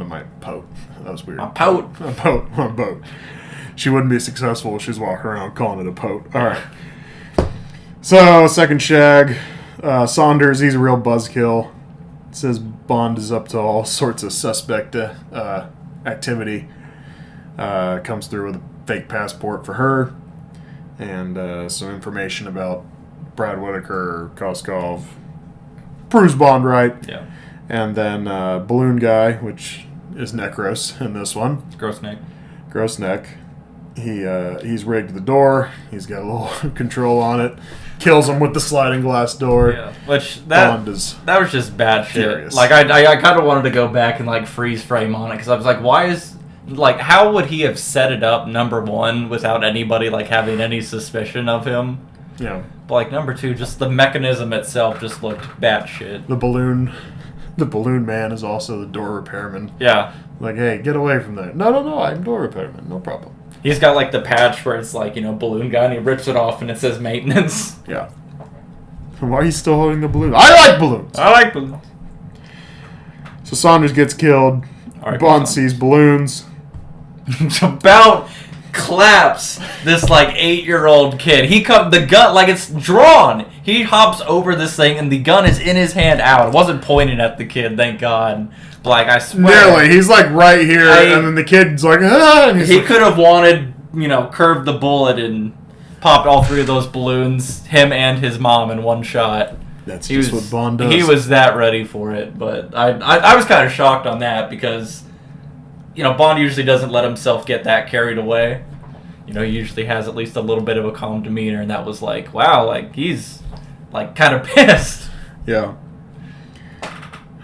my boat. That was weird. A boat. A boat. She wouldn't be successful if she's walking around calling it a boat. All right. So, second shag. Saunders, he's a real buzzkill. Says Bond is up to all sorts of suspect activity. Comes through with a fake passport for her. And some information about Brad Whitaker, Koskov. Proves Bond right. Yeah. And then Balloon Guy, which is Necros in this one. Gross neck. He's rigged the door. He's got a little control on it. Kills him with the sliding glass door. Yeah, that was just bad shit. Furious. Like I kind of wanted to go back and like freeze frame on it because I was like, why is like, how would he have set it up, number one, without anybody, like, having any suspicion of him? Yeah. But, like, number two, just the mechanism itself just looked batshit. The balloon man is also the door repairman. Yeah. Like, hey, get away from there. No, I'm door repairman. No problem. He's got, like, the patch where it's, like, balloon guy, and he rips it off, and it says maintenance. Yeah. Why are you still holding the balloon? I like balloons! I like balloons. So Saunders gets killed. Right, Bond sees balloons. About claps this, like, 8-year-old kid. The gun, like, it's drawn. He hops over this thing, and the gun is in his hand out. It wasn't pointing at the kid, thank God. Like, I swear. Really, he's like right here, and then the kid's like, ah! And he could have wanted, curved the bullet and popped all 3 of those balloons, him and his mom, in one shot. That's just what Bond does. He was that ready for it, but I was kind of shocked on that because, Bond usually doesn't let himself get that carried away. He usually has at least a little bit of a calm demeanor, and that was like, wow, like, he's, like, kind of pissed. Yeah.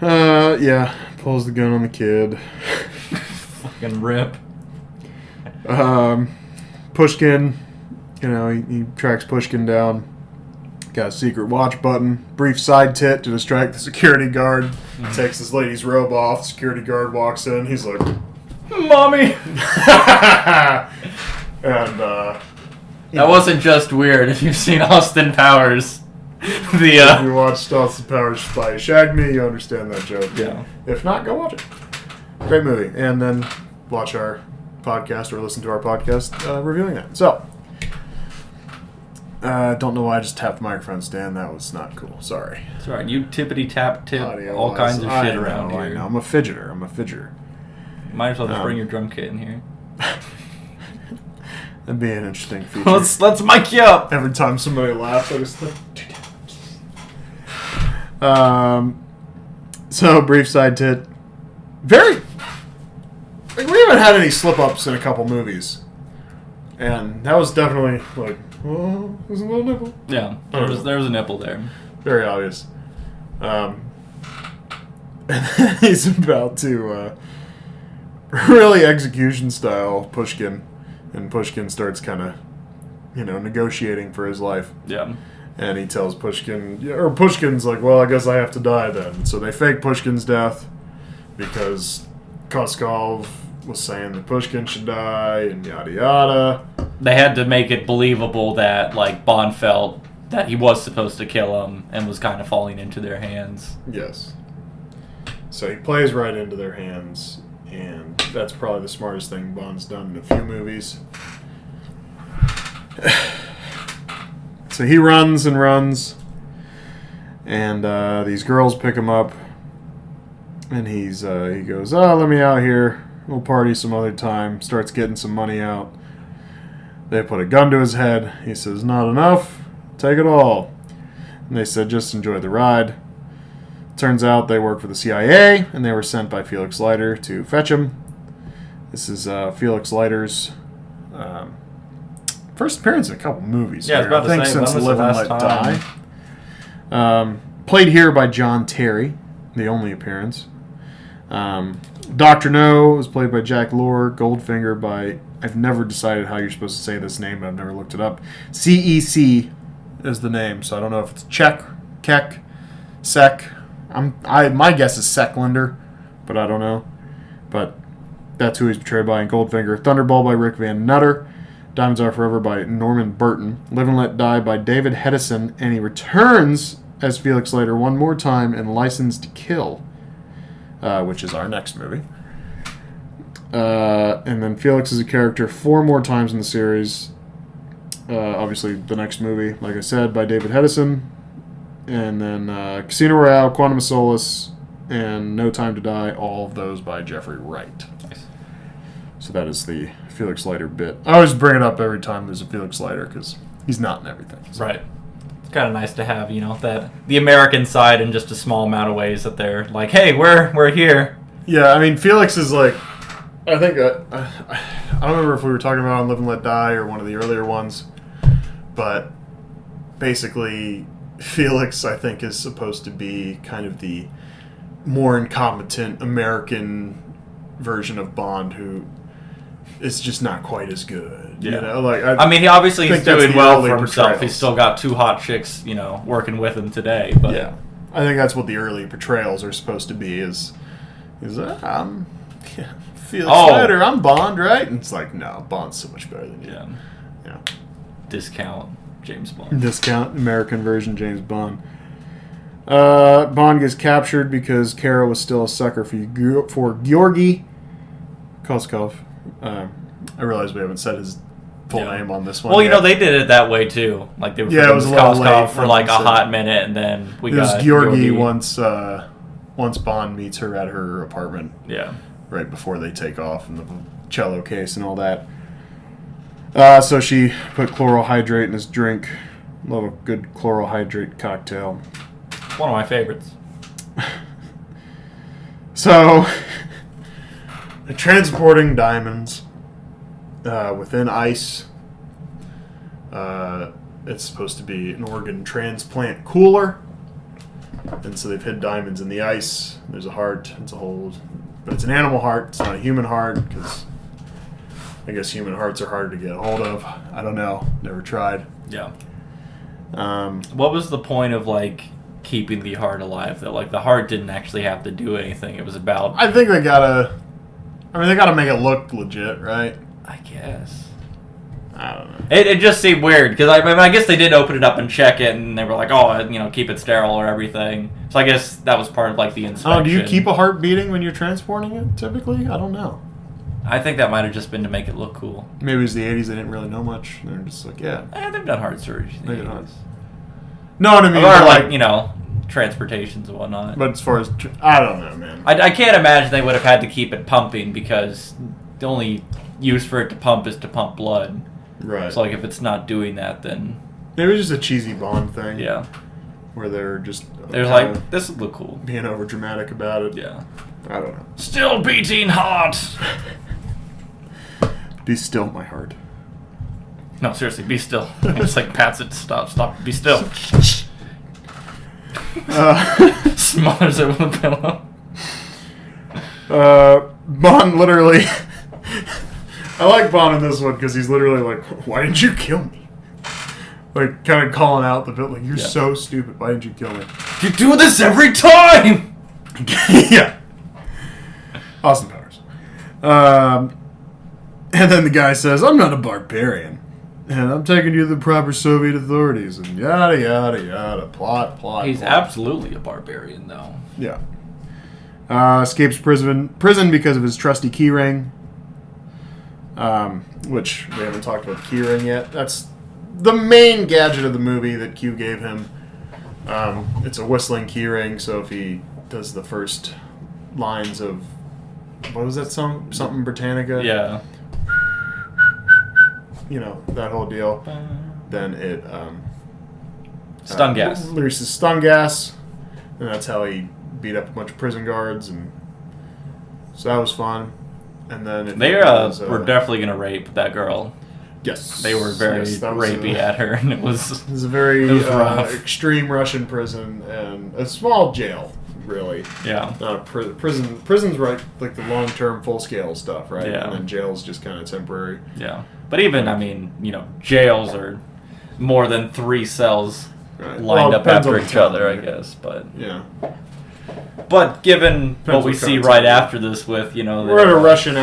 Yeah. Pulls the gun on the kid. Fucking rip. Pushkin, he tracks Pushkin down. Got a secret watch button. Brief side tit to distract the security guard. Takes this lady's robe off. The security guard walks in. He's like, Mommy! And, that wasn't just weird. If you've seen Austin Powers, if you watched Austin Powers Spy Shag Me, you understand that joke. Yeah. If not, go watch it. Great movie. And then watch our podcast or listen to our podcast reviewing that. So, don't know why I just tapped the microphone stand. That was not cool. Sorry. It's alright. You tippity tap tip Audio all kinds of shit I around know, here. I know. I'm a fidgeter. Might as well just bring your drum kit in here. That'd be an interesting feature. Let's mic you up. Every time somebody laughs, I just like, so brief side tit. Very. Like, we haven't had any slip ups in a couple movies, and that was definitely like, oh, there's a little nipple. Yeah, there was a nipple there. Very obvious. And then he's about to really execution style Pushkin, and Pushkin starts kind of, negotiating for his life. Yeah. And he tells Pushkin, or Pushkin's like, well, I guess I have to die then. So they fake Pushkin's death because Koskov was saying that Pushkin should die and yada yada. They had to make it believable that, like, Bond felt that he was supposed to kill him and was kind of falling into their hands. Yes. So he plays right into their hands, and that's probably the smartest thing Bond's done in a few movies. So he runs and runs, and these girls pick him up, and he goes, oh, let me out here. We'll party some other time. Starts getting some money out. They put a gun to his head. He says, not enough. Take it all. And they said, just enjoy the ride. Turns out they work for the CIA, and they were sent by Felix Leiter to fetch him. This is Felix Leiter's first appearance in a couple movies. Yeah, I was about to say, since when was Live the and last Let time? Die. Played here by John Terry, the only appearance. Dr. No was played by Jack Lore. Goldfinger by, I've never decided how you're supposed to say this name, but I've never looked it up. CEC is the name, so I don't know if it's Czech, Keck, Sek. My guess is Secklander, but I don't know. But that's who he's portrayed by in Goldfinger. Thunderball by Rick Van Nutter. Diamonds Are Forever by Norman Burton. Live and Let Die by David Hedison. And he returns as Felix Leiter one more time in License to Kill, which is our next movie. And then Felix is a character 4 more times in the series. Obviously, the next movie, like I said, by David Hedison. And then Casino Royale, Quantum of Solace, and No Time to Die, all of those by Jeffrey Wright. Nice. So that is the Felix Leiter bit. I always bring it up every time there's a Felix Leiter because he's not in everything. So. Right. It's kind of nice to have, that the American side in just a small amount of ways that they're like, hey, we're here. Yeah, I mean, Felix is like, I think, I don't remember if we were talking about on Live and Let Die or one of the earlier ones, but basically Felix, I think, is supposed to be kind of the more incompetent American version of Bond who it's just not quite as good. Yeah. You know, like I mean, he obviously think he's that's doing the well early for himself. portrayals. He's still got 2 hot chicks, you know, working with him today. But yeah, I think that's what the early portrayals are supposed to be. Is I'm Felix Leiter, I'm Bond, right? And it's like, no, Bond's so much better than you. Yeah. Discount James Bond. Discount American version James Bond. Bond gets captured because Kara was still a sucker for Georgi Koskov. I realize we haven't said his full name on this one. Well, you yet. know, they did it that way too. Like they were it was a little late Koskov for like a once hot minute, and then we it was got Georgi once Bond meets her at her apartment. Yeah. Right before they take off in the cello case and all that. So she put chloral hydrate in his drink. Love a good chloral hydrate cocktail. One of my favorites. So, they're transporting diamonds within ice. It's supposed to be an organ transplant cooler. And so they've hid diamonds in the ice. There's a heart. It's a hold. But it's an animal heart. It's not a human heart because I guess human hearts are harder to get a hold of. I don't know. Never tried. Yeah. What was the point of like keeping the heart alive though? Like the heart didn't actually have to do anything. It was about. I think they gotta make it look legit, right? I guess. I don't know. It just seemed weird because I guess they did open it up and check it, and they were like, oh, you know, keep it sterile or everything. So I guess that was part of like the inspection. Oh, do you keep a heart beating when you're transporting it? Typically, I don't know. I think that might have just been to make it look cool. Maybe it was the '80s. They didn't really know much. They're just like, yeah. They've done heart surgery. They did heart. No, what I mean, or like you know, transportations and whatnot. But as far as I don't know, man. I can't imagine they would have had to keep it pumping because the only use for it to pump is to pump blood. Right. So like if it's not doing that, then it was just a cheesy Bond thing. Yeah. Where they're just there's like this would look cool. Being over dramatic about it. Yeah. I don't know. Still beating heart. Be still, my heart. No, seriously, be still. It's like pats it. Stop. Be still. Smothers it with a pillow. Bond literally. I like Bond in this one because he's literally like, "Why didn't you kill me?" Like, kind of calling out the villain, like, "You're so stupid. Why didn't you kill me?" You do this every time. Yeah. Austin Powers. And then the guy says, "I'm not a barbarian, and I'm taking you to the proper Soviet authorities," and yada yada yada. Plot. He's absolutely a barbarian, though. Yeah. Escapes prison because of his trusty keyring. Which we haven't talked about the keyring yet. That's the main gadget of the movie that Q gave him. It's a whistling keyring, so if he does the first lines of what was that song? Something Britannica. Yeah. You know, that whole deal. Then it stun gas. Releases stun gas, and that's how he beat up a bunch of prison guards, and so that was fun. And then they were definitely gonna rape that girl. Yes, they were very rapey at her, and it was a very rough. Extreme Russian prison and a small jail, really. Yeah, not a prison. Prison's right, like the long-term, full-scale stuff, right? Yeah, and then jail's just kind of temporary. Yeah, but even I mean, you know, jails are more than 3 cells lined up after each other, I guess. But yeah. But given what we see right after this with, you know... We're at a Russian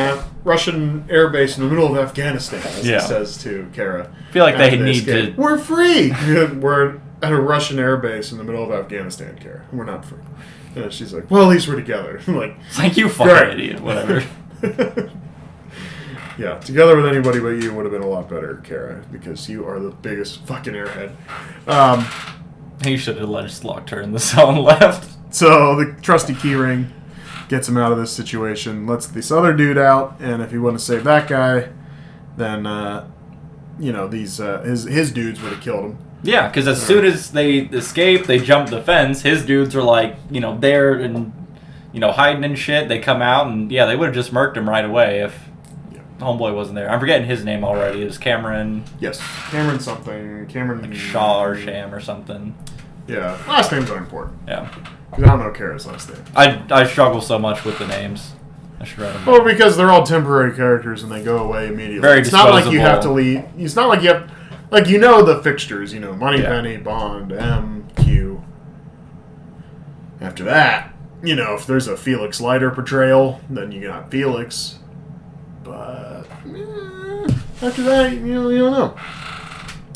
air base in the middle of Afghanistan, as he says to Kara. I feel like they need to... We're free! We're at a Russian air base in the middle of Afghanistan, Kara. We're not free. And she's like, well, at least we're together. I'm like, you fucking idiot, whatever. Yeah, together with anybody but you would have been a lot better, Kara, because you are the biggest fucking airhead. He should have just locked her in the cell and left. So the trusty keyring gets him out of this situation, lets this other dude out, and if he wanted to save that guy, then you know these his dudes would have killed him. Yeah, because as soon as they escape, they jump the fence. His dudes are like, you know, there and you know hiding and shit. They come out and yeah, they would have just murked him right away if Homeboy wasn't there. I'm forgetting his name already. It was Cameron. Yes, Cameron something. Cameron like Shaw or Sham or something. Yeah, last names are important. Yeah. Because I don't know Kara's last name. I struggle so much with the names. I should write them Well, down. because they're all temporary characters and they go away immediately. Very It's not like you disposable. have to leave. It's not like you have, like the fixtures. Moneypenny, Bond, M, Q. After that, if there's a Felix Leiter portrayal, then you got Felix. But after that, you don't know.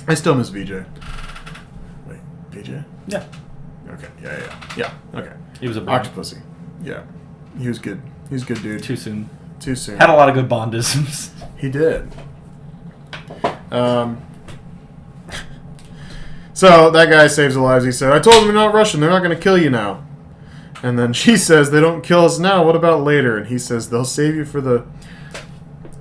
I still miss VJ. Wait, VJ? Yeah. Okay. Yeah. Okay. He was a Bond. Octopussy. Yeah. He was good. He was a good dude. Too soon. Too soon. Had a lot of good Bondisms. He did. So that guy saves the lives. He said, "I told them they're not Russian. They're not going to kill you now." And then she says, "They don't kill us now. What about later?" And he says, "They'll save you for the."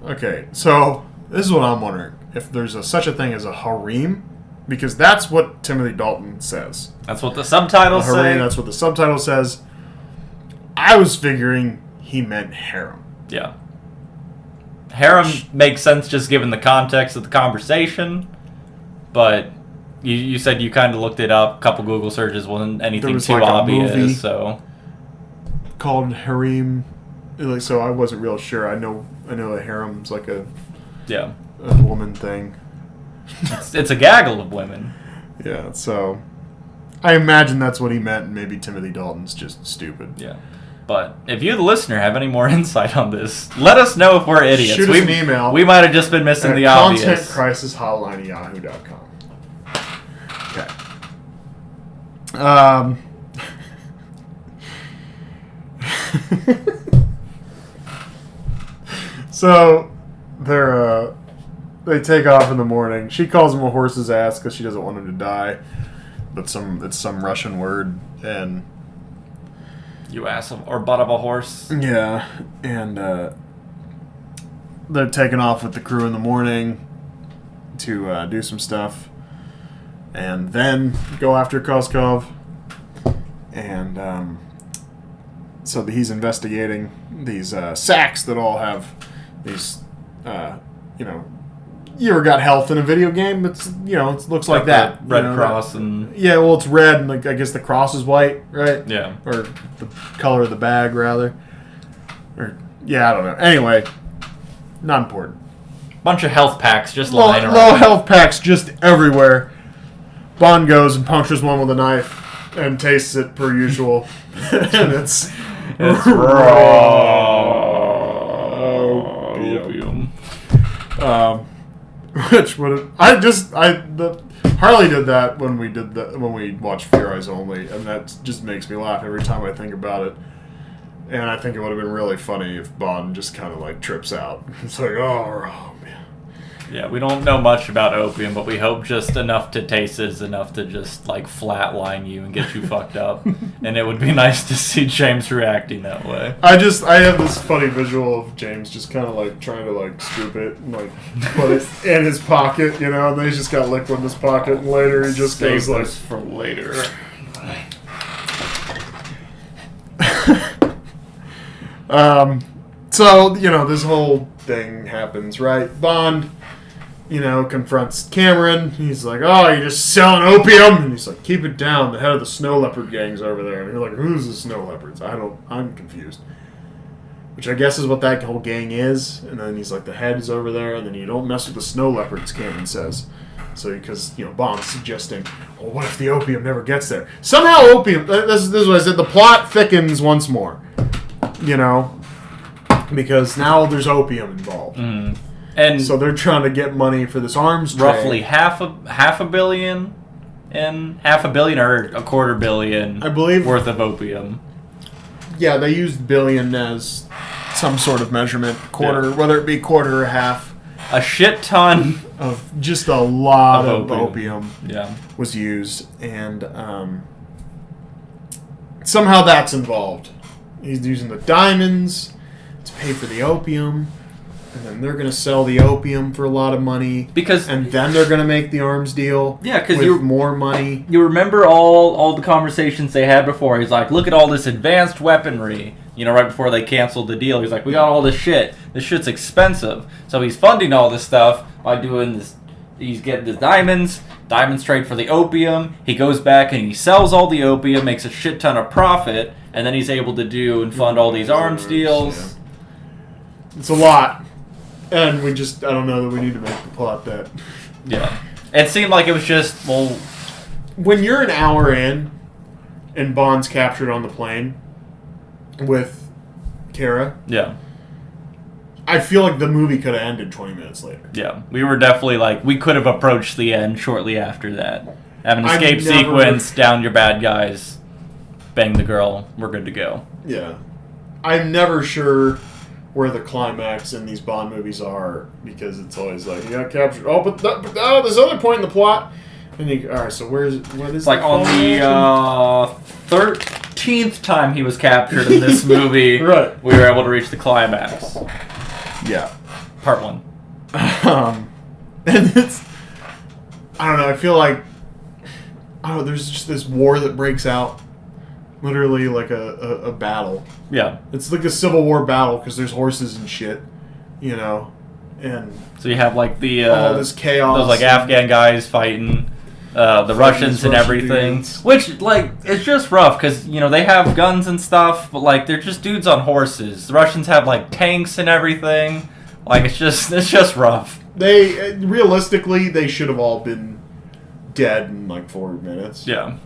Okay, so this is what I'm wondering: if there's such a thing as a harem, because that's what Timothy Dalton says. That's what the subtitles A harem. say. That's what the subtitle says. I was figuring he meant harem. Yeah. Harem makes sense just given the context of the conversation, but you said you kind of looked it up. A couple Google searches wasn't anything was too like a obvious, movie. so Called harem, so I wasn't real sure. I know a harem's like a yeah, woman thing. it's a gaggle of women. Yeah, so I imagine that's what he meant, and maybe Timothy Dalton's just stupid. Yeah. But if you, the listener, have any more insight on this, let us know if we're idiots. Shoot us an email. We might have just been missing At the obvious. contentcrisishotline@yahoo.com. Okay. So they take off in the morning. She calls him a horse's ass because she doesn't want him to die, but it's some Russian word, and You ass of, or butt of a horse. yeah, and they're taking off with the crew in the morning to do some stuff, and then go after Koskov, and so he's investigating these sacks that all have these, you ever got health in a video game? It's it looks like that. Red cross and Yeah, well, it's red, and I guess the cross is white, right? yeah. Or the color of the bag, rather. Or yeah, I don't know. Anyway, not important. Bunch of health packs just Low, lying around. low health packs just everywhere. Bond goes and punctures one with a knife and tastes it per usual, and it's raw opium. Which would Harley did that when we watched Fear Eyes Only, and that just makes me laugh every time I think about it. And I think it would have been really funny if Bond just kind of like trips out. It's like, oh man. Yeah, we don't know much about opium, but we hope just enough to taste it is enough to just like flatline you and get you fucked up. And it would be nice to see James reacting that way. I have this funny visual of James just kind of like trying to like scoop it and like put it in his pocket, and then he's just got liquid in his pocket, and later he just goes like, for later. So, this whole thing happens, right? Bond, confronts Cameron. He's like, "Oh, you're just selling opium?" And he's like, "Keep it down. The head of the snow leopard gang's over there." And you're like, "Who's the snow leopards?" I'm confused. Which I guess is what that whole gang is. And then he's like, "The head is over there, and then you don't mess with the snow leopards," Cameron says. So, because, Bond's suggesting, well, what if the opium never gets there? Somehow opium, this is what I said, the plot thickens once more. Because now there's opium involved. Mm. And So they're trying to get money for this arms trade. roughly half a billion or a quarter billion I believe. worth of opium. Yeah, they used billion as some sort of measurement. Quarter, whether it be quarter or half, A shit ton. of just a lot Of of opium Yeah. was used. And somehow that's involved. He's using the diamonds to pay for the opium. And then they're going to sell the opium for a lot of money. Because And then they're going to make the arms deal. Yeah, 'cause with you- more money. you remember all the conversations they had before. He's like, look at all this advanced weaponry. Right before they canceled the deal, he's like, we got all this shit. This shit's expensive. So he's funding all this stuff by doing this. He's getting the diamonds trade for the opium. He goes back and he sells all the opium, makes a shit ton of profit, and then he's able to do and fund all these arms deals. It's a lot. And I don't know that we need to make the plot that. Yeah. It seemed like it was just, well... When you're an hour in and Bond's captured on the plane with Kara... Yeah. I feel like the movie could have ended 20 minutes later. Yeah. We were definitely like, we could have approached the end shortly after that. Have an escape sequence, down your bad guys, bang the girl, we're good to go. Yeah. I'm never sure where the climax in these Bond movies are, because it's always like, you got captured. Oh, but there's other point in the plot. And alright, so what is it's like on the 13th time he was captured in this movie, right. We were able to reach the climax. Yeah. Part 1. And it's, I don't know, I feel like, there's just this war that breaks out. Literally like a battle. Yeah. It's like a Civil War battle because there's horses and shit, you know, and so you have like the all this chaos. Those like Afghan guys fighting the Russians and everything, dudes. Which like it's just rough because you know they have guns and stuff, but like they're just dudes on horses. The Russians have like tanks and everything. Like it's just rough. They realistically they should have all been dead in like 4 minutes. Yeah.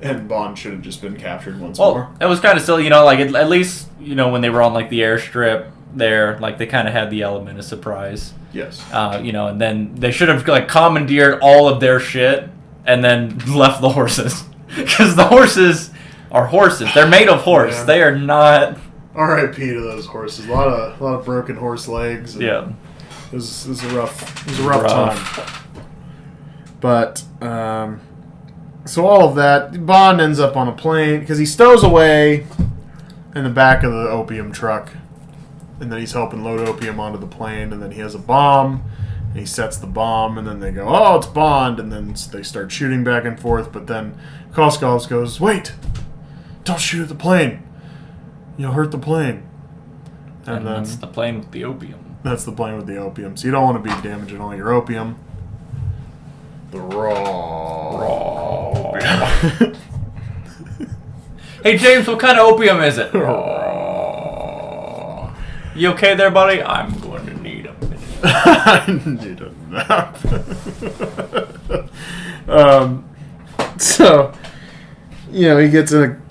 And Bond should have just been captured once more. It was kind of silly, you know, like at least, you know, when they were on like the airstrip there, like they kind of had the element of surprise. Yes. You know, and then they should have like commandeered all of their shit and then left the horses. Because the horses are horses. They're made of horse. Yeah. They are not... R.I.P. to those horses. A lot of broken horse legs. Yeah. It was a rough time. But, so all of that, Bond ends up on a plane because he stows away in the back of the opium truck, and then he's helping load opium onto the plane, and then he has a bomb, and he sets the bomb, and then they go, oh, it's Bond, and then they start shooting back and forth, but then Koskov goes, wait, don't shoot at the plane. You'll hurt the plane. And then that's the plane with the opium. That's the plane with the opium. So you don't want to be damaging all your opium. The raw. Hey James, what kind of opium is it? You okay there, buddy? I'm going to need a minute. I need a nap. So, you know, he gets in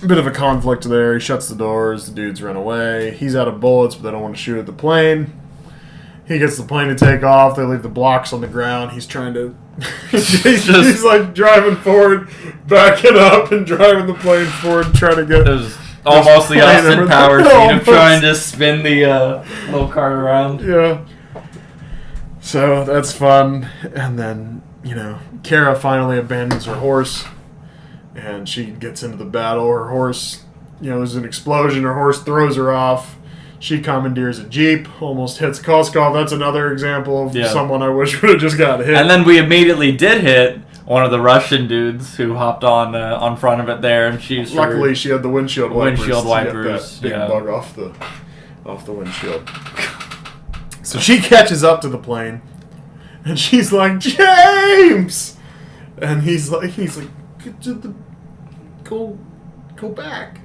a bit of a conflict there. He shuts the doors. The dudes run away. He's out of bullets, but they don't want to shoot at the plane. He gets the plane to take off. They leave the blocks on the ground. He's trying to... he's like driving forward, backing up, and driving the plane forward, trying to get... There's almost the Austin Powers scene of trying to spin the little cart around. Yeah. So that's fun. And then, you know, Kara finally abandons her horse, and she gets into the battle. Her horse, you know, there's an explosion. Her horse throws her off. She commandeers a Jeep, almost hits Koskov. That's another example of someone I wish would have just got hit. And then we immediately did hit one of the Russian dudes who hopped on front of it there, and she's luckily she had the windshield wipers. Windshield To wipers, get that big bug off the windshield. So she catches up to the plane, and she's like, James, and he's like, go back.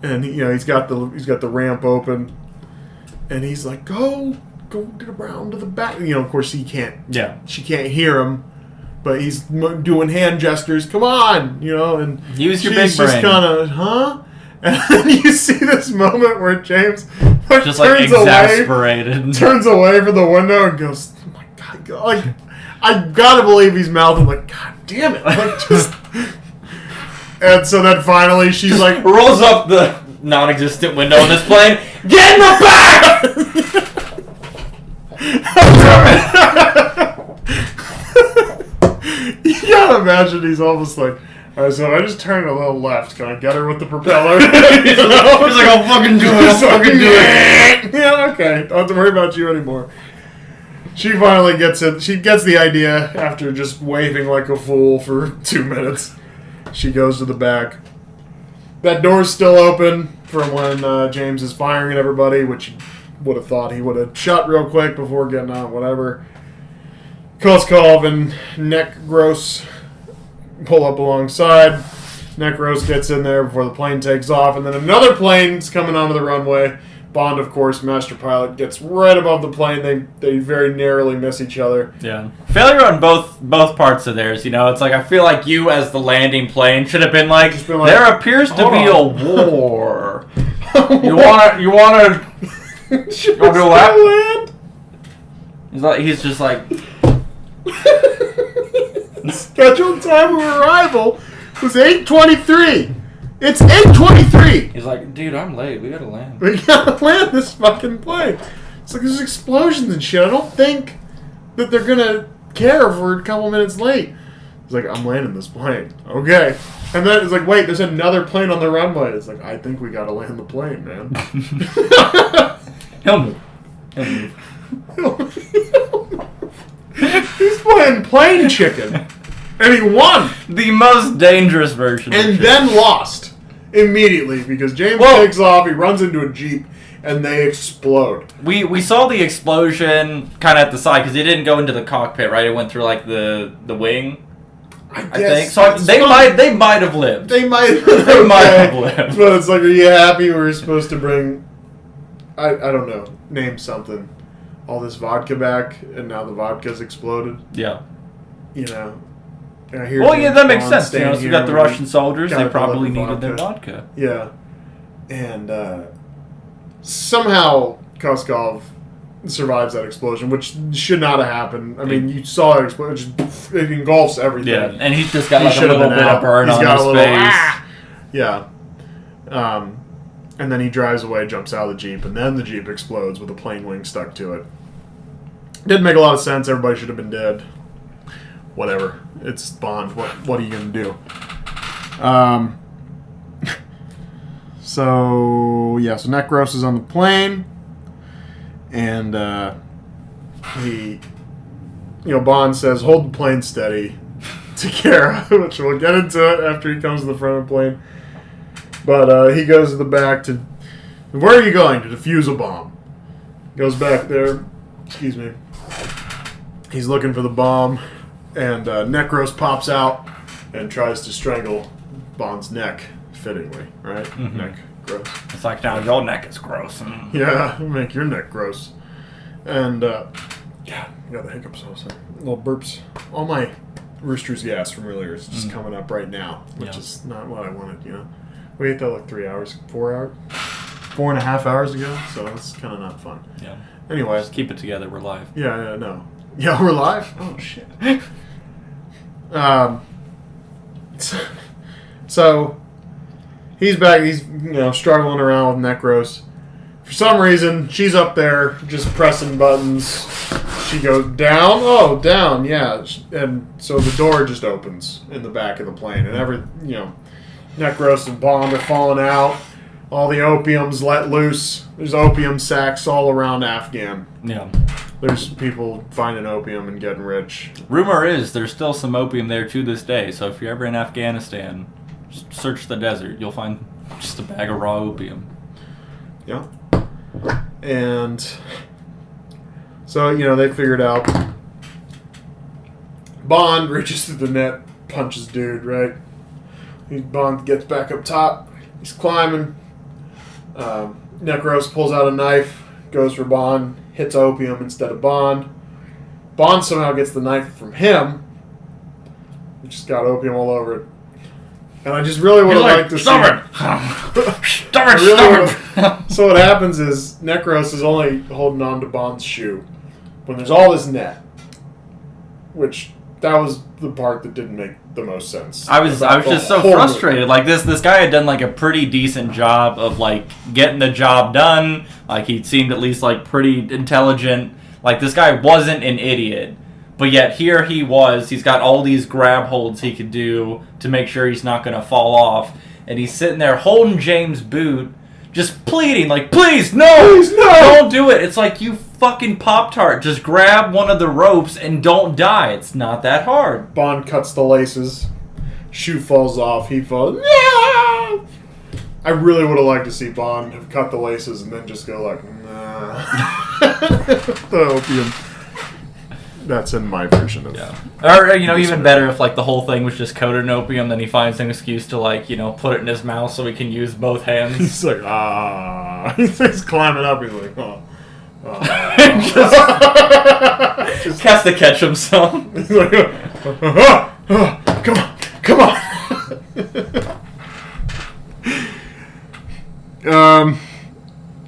And you know he's got the ramp open, and he's like, go get around to the back. You know, of course he can't. Yeah. She can't hear him, but he's doing hand gestures. Come on, you know, and use your big brain. She's just kind of, huh? And then you see this moment where James just like exasperated, turns away from the window and goes, "Oh my god!" Like I gotta believe he's mouthing like, "God damn it!" Like just. And so then finally she's just like... rolls up the non-existent window in this plane. Get in the back! You gotta imagine he's almost like... Alright, so if I just turn a little left, can I get her with the propeller? He's like, I'll fucking do it. Yeah, okay. Don't have to worry about you anymore. She finally gets it. She gets the idea after just waving like a fool for 2 minutes. She goes to the back. That door's still open from when James is firing at everybody, which you would have thought he would have shot real quick before getting on, whatever. Koskov and Nekros pull up alongside. Nekros gets in there before the plane takes off, and then another plane's coming onto the runway. Bond, of course, master pilot, gets right above the plane. They very narrowly miss each other. Yeah. Failure on both parts of theirs, you know. It's like, I feel like you, as the landing plane, should have been like, there appears to be a war. You wanna do that? He's just like... Scheduled time of arrival was 8:23. It's 8:23. He's like, dude, I'm late. We gotta land. We gotta land this fucking plane. It's like there's explosions and shit. I don't think that they're gonna care if we're a couple minutes late. He's like, I'm landing this plane. Okay. And then it's like, wait, there's another plane on the runway. It's like, I think we gotta land the plane, man. He'll move. He's playing plane chicken. And he won. The most dangerous version. And then lost immediately because James takes off, he runs into a Jeep, and they explode. We saw the explosion kind of at the side because it didn't go into the cockpit, right? It went through like the wing. I think so. They might have lived. They might have lived. But it's like, are you happy we're supposed to bring? I don't know. Name something. All this vodka back, and now the vodka's exploded. Yeah. You know. That makes sense. You know, so you got the Russian soldiers. They probably needed their vodka. Yeah. And somehow Koskov survives that explosion, which should not have happened. I mean, you saw that explosion. It engulfs everything. Yeah, and he's just got like a little bit of burn on his face. Yeah. And then he drives away, jumps out of the Jeep, and then the Jeep explodes with a plane wing stuck to it. Didn't make a lot of sense. Everybody should have been dead. Whatever. It's Bond. What are you going to do? So Necros is on the plane, and Bond says, hold the plane steady to Kara, which we'll get into it after he comes to the front of the plane. But he goes to the back to... Where are you going? To defuse a bomb. Goes back there. Excuse me. He's looking for the bomb. And Necros pops out and tries to strangle Bond's neck, fittingly, right? Mm-hmm. Neck, gross. It's like, now your neck is gross. Yeah, make your neck gross. And, I got the hiccups also. Little burps. All my Rooster's gas from earlier is just coming up right now, which is not what I wanted, you know. We ate that like 4 hours, 4.5 hours ago, so it's kind of not fun. Yeah. Anyway. Just keep it together, we're live. Yeah, no. Yeah, we're live? Oh, shit. So he's back. He's struggling around with Necros. For some reason, she's up there just pressing buttons. She goes down. Oh, down. Yeah, and so the door just opens in the back of the plane, and Necros and Bond are falling out. All the opium's let loose. There's opium sacks all around Afghan. Yeah. There's people finding opium and getting rich. Rumor is there's still some opium there to this day. So if you're ever in Afghanistan, just search the desert. You'll find just a bag of raw opium. Yeah. And so, they figured out. Bond reaches through the net, punches dude, right? Bond gets back up top. He's climbing. Necros pulls out a knife, goes for Bond, hits opium instead of Bond. Bond somehow gets the knife from him, which has got opium all over it. And I just really would have liked to see... Stubborn! So what happens is Necros is only holding on to Bond's shoe when there's all this net, which that was the part that didn't make the most sense. I was just so frustrated. Like this guy had done like a pretty decent job of like getting the job done. Like he seemed at least like pretty intelligent. Like this guy wasn't an idiot. But yet here he was. He's got all these grab holds he could do to make sure he's not going to fall off. And he's sitting there holding James' boot, just pleading like, please, no, don't do it. It's like, you fucking Pop-Tart. Just grab one of the ropes and don't die. It's not that hard. Bond cuts the laces. Shoe falls off. He falls. No! I really would have liked to see Bond have cut the laces and then just go like, nah. The opium. That's in my version of Or, even better if, like, the whole thing was just coated in opium, then he finds an excuse to, like, put it in his mouth so he can use both hands. He's like, ah. oh. He's climbing up. He's like, oh. Just has to catch himself. He's like, come on.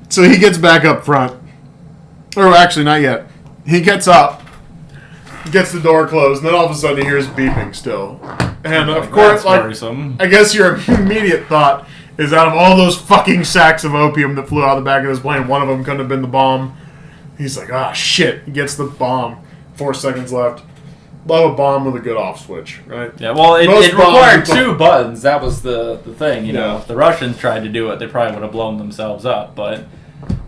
So he gets back up front. Or actually, not yet. He gets up, gets the door closed, and then all of a sudden he hears beeping still. And of course, I guess your immediate thought is out of all those fucking sacks of opium that flew out of the back of this plane, one of them couldn't have been the bomb. He's like, ah, shit. He gets the bomb. 4 seconds left. Love a bomb with a good off switch, right? Yeah, well, it required 2 buttons. That was the thing. You know, if the Russians tried to do it, they probably would have blown themselves up. But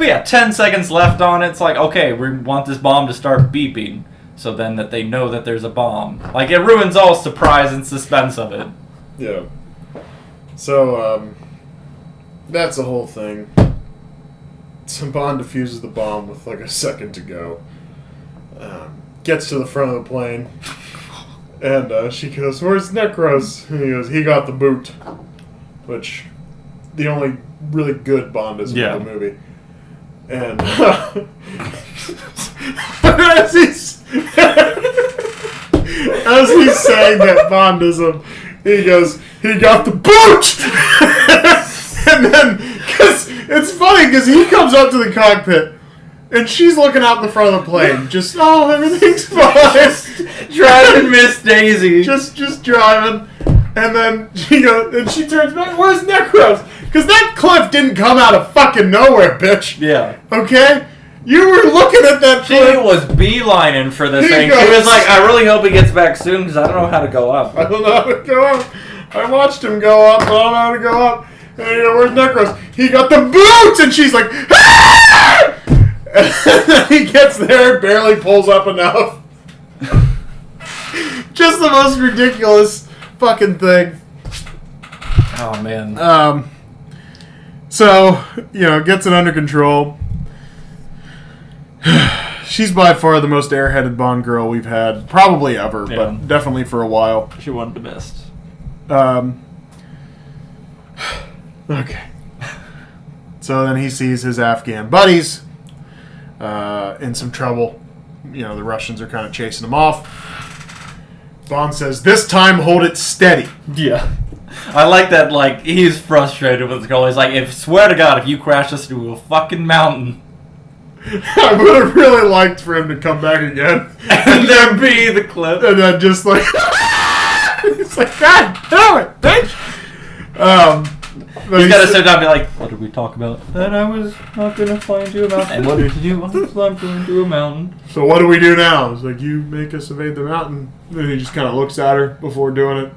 yeah, 10 seconds left on it. It's like, okay, we want this bomb to start beeping, so then that they know that there's a bomb. Like, it ruins all surprise and suspense of it. Yeah. So, that's the whole thing. So Bond defuses the bomb with like a second to go. Gets to the front of the plane, and she goes, "Where's Necros?" And he goes, "He got the boot," which the only really good Bondism of the movie. And as he's saying that Bondism, he goes, "He got the boot," and then because it's funny because he comes up to the cockpit. And she's looking out the front of the plane, just, oh, everything's fine. Driving Miss Daisy. Just driving. And then she goes, and she turns back, where's Necros? Because that cliff didn't come out of fucking nowhere, bitch. Yeah. Okay? You were looking at that cliff. She was beelining for this thing. She was like, I really hope he gets back soon because I don't know how to go up. I don't know how to go up. I watched him go up, but I don't know how to go up. And you know, where's Necros? He got the boots! And she's like, ah! And then he gets there, barely pulls up enough. Just the most ridiculous fucking thing. Oh, man. So, you know, gets it under control. She's by far the most airheaded Bond girl we've had, probably ever, but definitely for a while. She wasn't the best. Okay. So then he sees his Afghan buddies in some trouble. You know, the Russians are kind of chasing him off. Bond says, "This time hold it steady." Yeah. I like that, like, he's frustrated with the girl. He's like, swear to God, if you crash us into a fucking mountain. I would have really liked for him to come back again. And there be the clip. And then just like, it's like, God damn it, bitch! He's got to sit down and be like, what did we talk about? That I was not going to fly into a mountain. And what did you do? I was flying into a mountain. So what do we do now? It's like, you make us evade the mountain. And he just kind of looks at her before doing it.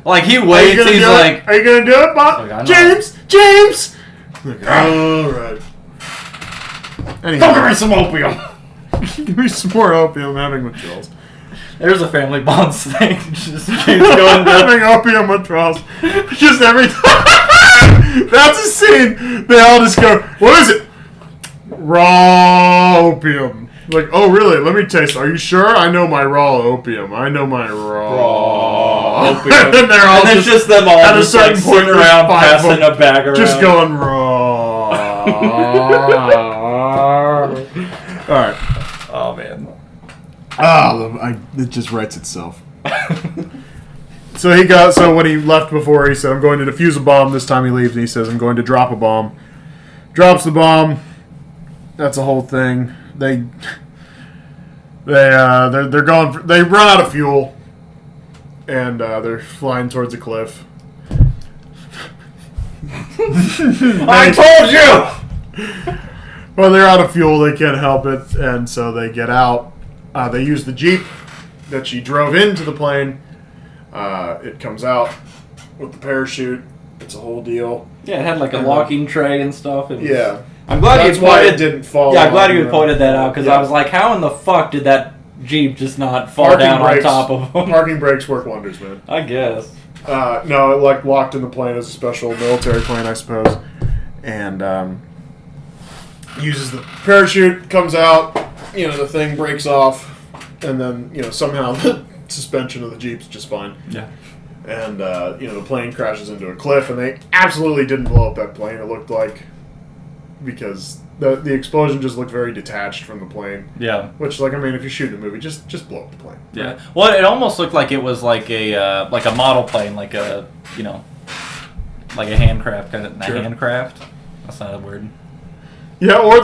Like, he waits, he's like... Are you going to do it, Bob? Like, James! Like, alright. Don't give me some opium! Give me some more opium, having withdrawals. There's a family bonds thing. Just keeps going down. Having opium withdrawals. Just every time. That's a scene. They all just go, what is it? Raw opium. Like, oh, really? Let me taste. Are you sure? I know my raw opium. I know my raw opium. And they're all just them all at just a certain point around, passing a bag around. Just going raw. All right. Oh, man. It just writes itself. So when he left before, he said, I'm going to defuse a bomb. This time he leaves and he says, I'm going to drop a bomb. Drops the bomb. That's a whole thing. They're going. They run out of fuel, and they're flying towards a cliff. I told you. Well, they're out of fuel. They can't help it, and so they get out. They use the Jeep that she drove into the plane. It comes out with the parachute. It's a whole deal. Yeah, it had like a locking tray and stuff. Yeah. I'm glad That's why it didn't fall. Yeah, I'm glad you pointed that out because I was like, how in the fuck did that Jeep just not fall Parking down brakes, on top of them? Parking brakes work wonders, man. I guess. No, it like locked in the plane as a special military plane, I suppose. And uses the parachute, comes out, you know, the thing breaks off, and then, you know, somehow the suspension of the Jeep's just fine. Yeah. And, you know, the plane crashes into a cliff, and they absolutely didn't blow up that plane. It looked like because the explosion just looked very detached from the plane. Yeah. Which, like, I mean, if you're shooting a movie, just blow up the plane. Yeah. Well, it almost looked like it was like a model plane, like a like a handcraft kind of. Sure. A handcraft. That's not a word. Yeah, or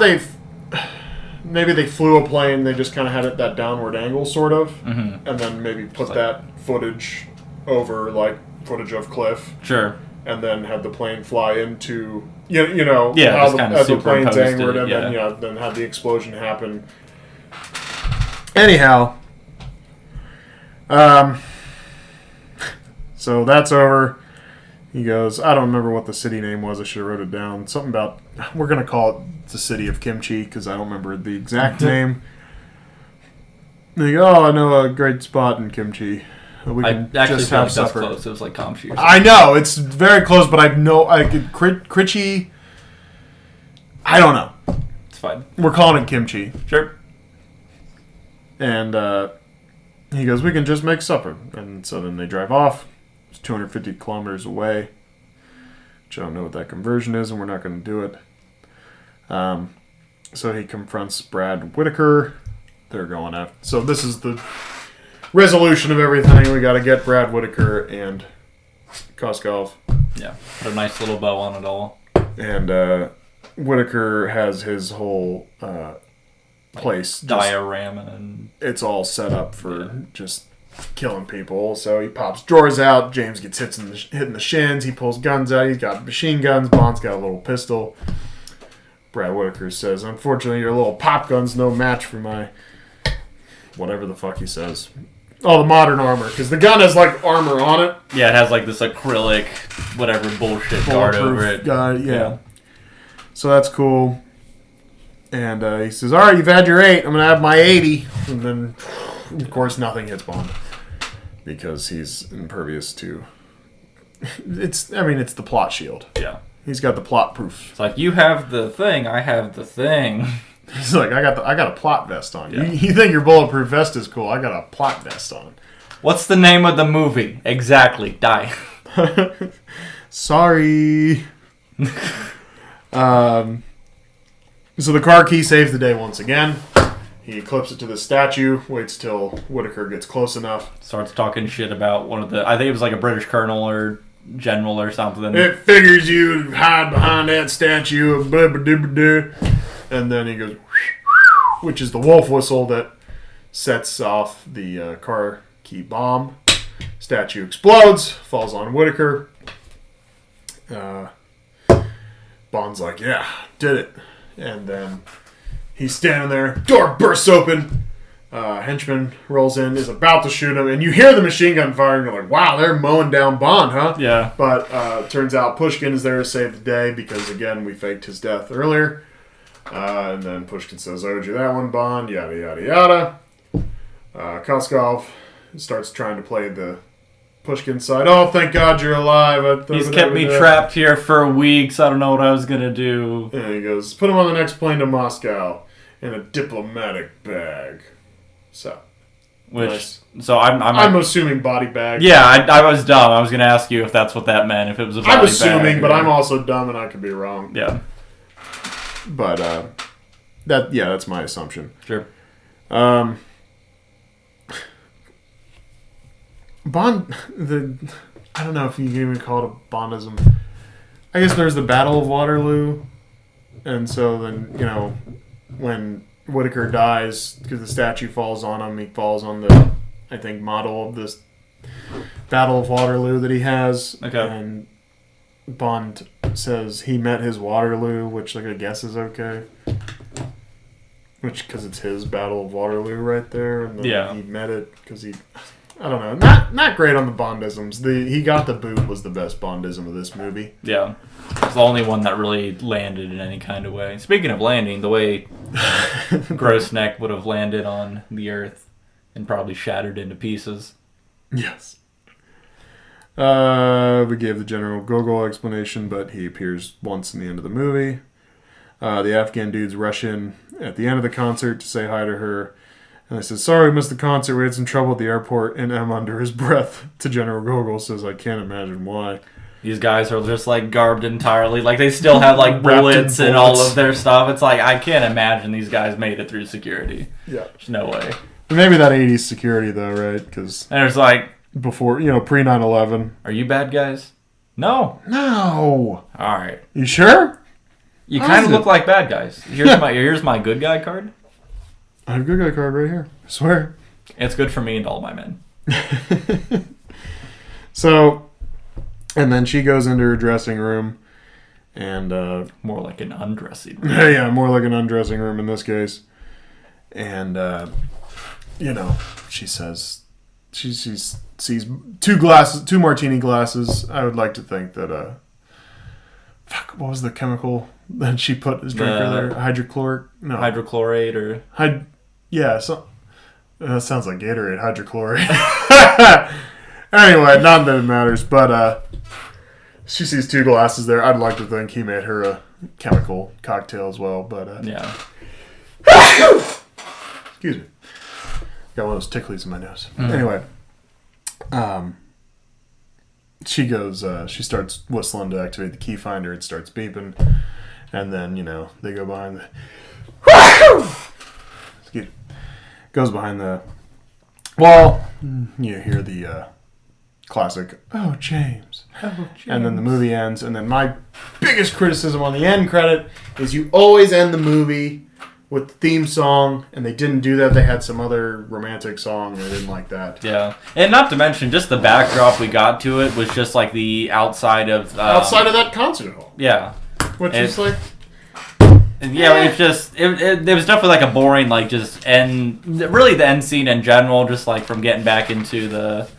maybe they flew a plane. They just kind of had it that downward angle, sort of, and then maybe put that footage over, like footage of cliff. Sure. And then had the plane fly into how just the plane's superimposed angled, it, and then have the explosion happen. Anyhow, so that's over. He goes, I don't remember what the city name was. I should have wrote it down. Something about, we're going to call it the city of kimchi because I don't remember the exact name. And they go, I know a great spot in kimchi. We can I actually just feel have like that's supper. close. It was like Kamchi or something. I know, it's very close, but I could Critchy. I don't know. It's fine. We're calling it kimchi. Sure. And he goes, we can just make supper. And so then they drive off. It's 250 kilometers away, which I don't know what that conversion is, and we're not going to do it. So he confronts Brad Whitaker. They're going after. So this is the resolution of everything. We got to get Brad Whitaker and Koskov. Yeah. Put a nice little bow on it all. And Whitaker has his whole place. Diorama and It's all set up for just killing people. So he pops drawers out. James gets hit in the shins. He pulls guns out. He's got machine guns. Bond's got a little pistol. Brad Whitaker says, unfortunately, your little pop gun's no match for my... whatever the fuck he says. Oh, the modern armor. Because the gun has, like, armor on it. yeah, it has like this acrylic, whatever bullshit guard over it. Yeah. So that's cool. And he says, all right, you've had your 8. I'm going to have my 80. And then, of course, nothing hits Bond. Because he's impervious to... It's the plot shield. Yeah. He's got the plot proof. It's like, you have the thing, I have the thing. He's like, I got a plot vest on. Yeah. You think your bulletproof vest is cool? I got a plot vest on. What's the name of the movie? Exactly. Die. Sorry. So the car key saves the day once again. He clips it to the statue, waits till Whitaker gets close enough. Starts talking shit about one of the... I think it was like a British colonel or general or something. It figures you hide behind that statue of blah, blah, blah, blah, blah. And then he goes, which is the wolf whistle that sets off the car key bomb. Statue explodes, falls on Whitaker. Bond's like, yeah, did it. And then he's standing there, door bursts open. Henchman rolls in, is about to shoot him, and you hear the machine gun firing. You're like, wow, they're mowing down Bond, huh? Yeah. But turns out Pushkin is there to save the day because, again, we faked his death earlier. And then Pushkin says, I owed you that one, Bond, yada, yada, yada. Koskov starts trying to play the Pushkin side. Oh, thank God you're alive. He's kept me trapped here for weeks. I don't know what I was going to do. And he goes, put him on the next plane to Moscow in a diplomatic bag. So, Which, nice. So I'm assuming body bag. Yeah, I was dumb. I was going to ask you if that's what that meant, if it was a body bag. I'm assuming, but I'm also dumb and I could be wrong. Yeah. But, that's my assumption. Sure. Bond, I don't know if you can even call it a Bondism. I guess there's the Battle of Waterloo, and so then, when Whitaker dies, because the statue falls on him, he falls on the, I think, model of this Battle of Waterloo that he has. Okay. And Bond says he met his Waterloo, which, I guess is okay. Because it's his Battle of Waterloo right there, and then he met it because he... I don't know. Not great on the Bondisms. He got the boot was the best Bondism of this movie. Yeah. It's the only one that really landed in any kind of way. Speaking of landing, the way Grossneck would have landed on the Earth and probably shattered into pieces. Yes. We gave the General Gogol explanation, but he appears once in the end of the movie. The Afghan dudes rush in at the end of the concert to say hi to her. And I said, sorry we missed the concert. We had some trouble at the airport. And M under his breath to General Gogol says, I can't imagine why. These guys are just like garbed entirely. Like they still have like Wrapped in bullets and all bullets. of their stuff. It's like I can't imagine these guys made it through security. Yeah. There's no way. Maybe that 80s security, though, right? Because And it's like, before, pre 9/11. are you bad guys? No. No. All right. You sure? You How kind is of it? look like bad guys. Here's my good guy card. I have a good guy card right here. I swear. It's good for me and all my men. So, and then she goes into her dressing room, and More like an undressing room. yeah, more like an undressing room in this case. And she says she sees two martini glasses. I would like to think that what was the chemical that she put as drinker there? Hydrochloric? No, Hydrochlorate or that sounds like Gatorade, hydrochlorate. Anyway, not that it matters, but she sees two glasses there. I'd like to think he made her a chemical cocktail as well, but yeah. excuse me. Got one of those ticklies in my nose. Mm. Anyway, she starts whistling to activate the key finder. It starts beeping, and then they go behind the. Excuse me. Goes behind the wall. You hear the classic, "Oh, James." And then the movie ends. And then my biggest criticism on the end credit is you always end the movie with the theme song, and they didn't do that. They had some other romantic song, and I didn't like that. Yeah. And not to mention, just the backdrop we got to it was just like the outside of... Outside of that concert hall. Yeah. Which is like... And yeah, it's just... It was definitely like a boring, like, just end... Really the end scene in general, just like from getting back into the...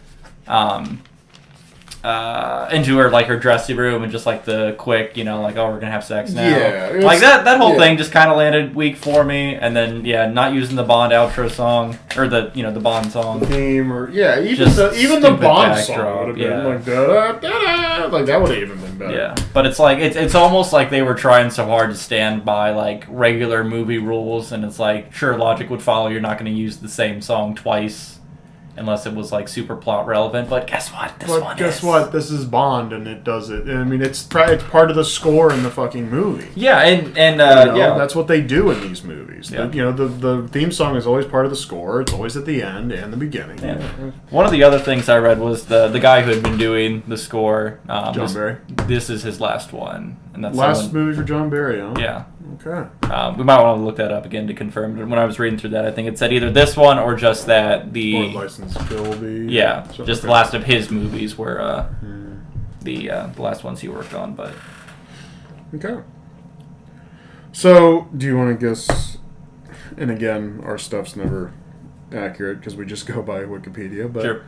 into her dressing room and just like the quick, like, oh, we're gonna have sex now. Yeah, like that whole thing just kind of landed weak for me. And then not using the Bond outro song or the the Bond song theme or even Just the Bond backdrop, song would have yeah. been like da da da, like that would have even been better. Yeah, but it's like it's almost like they were trying so hard to stand by like regular movie rules, and it's like sure logic would follow you're not going to use the same song twice. Unless it was like super plot relevant, but guess what? Guess what? This is Bond, and it does it. I mean, it's part of the score in the fucking movie. Yeah, and that's what they do in these movies. Yeah. The theme song is always part of the score. It's always at the end and the beginning. Yeah. One of the other things I read was the guy who had been doing the score. John Barry. This is his last one, and that's last movie for John Barry. Huh? Yeah. Okay. We might want to look that up again to confirm. But when I was reading through that, I think it said either this one or just that Or License to Kill will be. Yeah, So, just okay. the last of his movies were the last ones he worked on. But Okay. So, do you want to guess? And again, our stuff's never accurate because we just go by Wikipedia. But sure.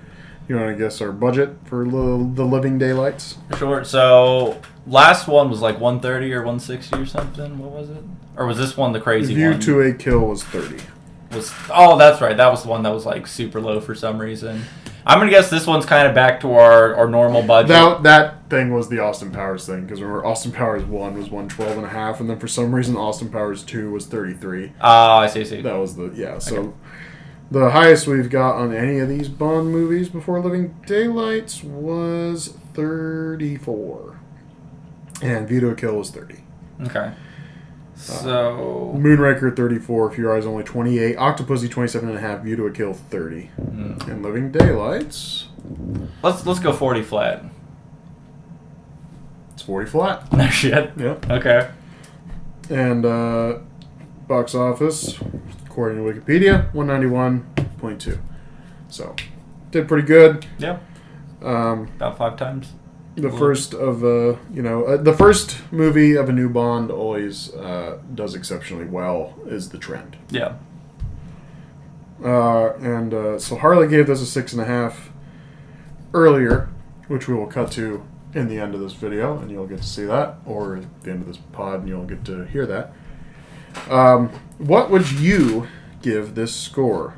You want to guess our budget for the Living Daylights? Sure. So last one was like 130 or 160 or something. What was it? Or was this one the crazy View one? to a Kill was 30. Oh, that's right. That was the one that was like super low for some reason. I'm gonna guess this one's kind of back to our normal budget. That thing was the Austin Powers thing because remember Austin Powers 1 was 112 and a half, and then for some reason Austin Powers 2 was 33. Oh, I see. That was so. The highest we've got on any of these Bond movies before Living Daylights was 34. And View to a Kill was 30. Okay. So... Moonraker 34, For Your Eyes Only 28, Octopussy 27.5, View to a Kill 30. And Living Daylights... Let's go 40 flat. It's 40 flat. No shit. Yep. Okay. And box office, according to Wikipedia, 191.2. So, did pretty good. Yeah. About 5 times. The first of the first movie of a new Bond always does exceptionally well is the trend. Yeah. So Harley gave this a 6.5 earlier, which we will cut to in the end of this video, and you'll get to see that, or at the end of this pod, and you'll get to hear that. What would you give this score?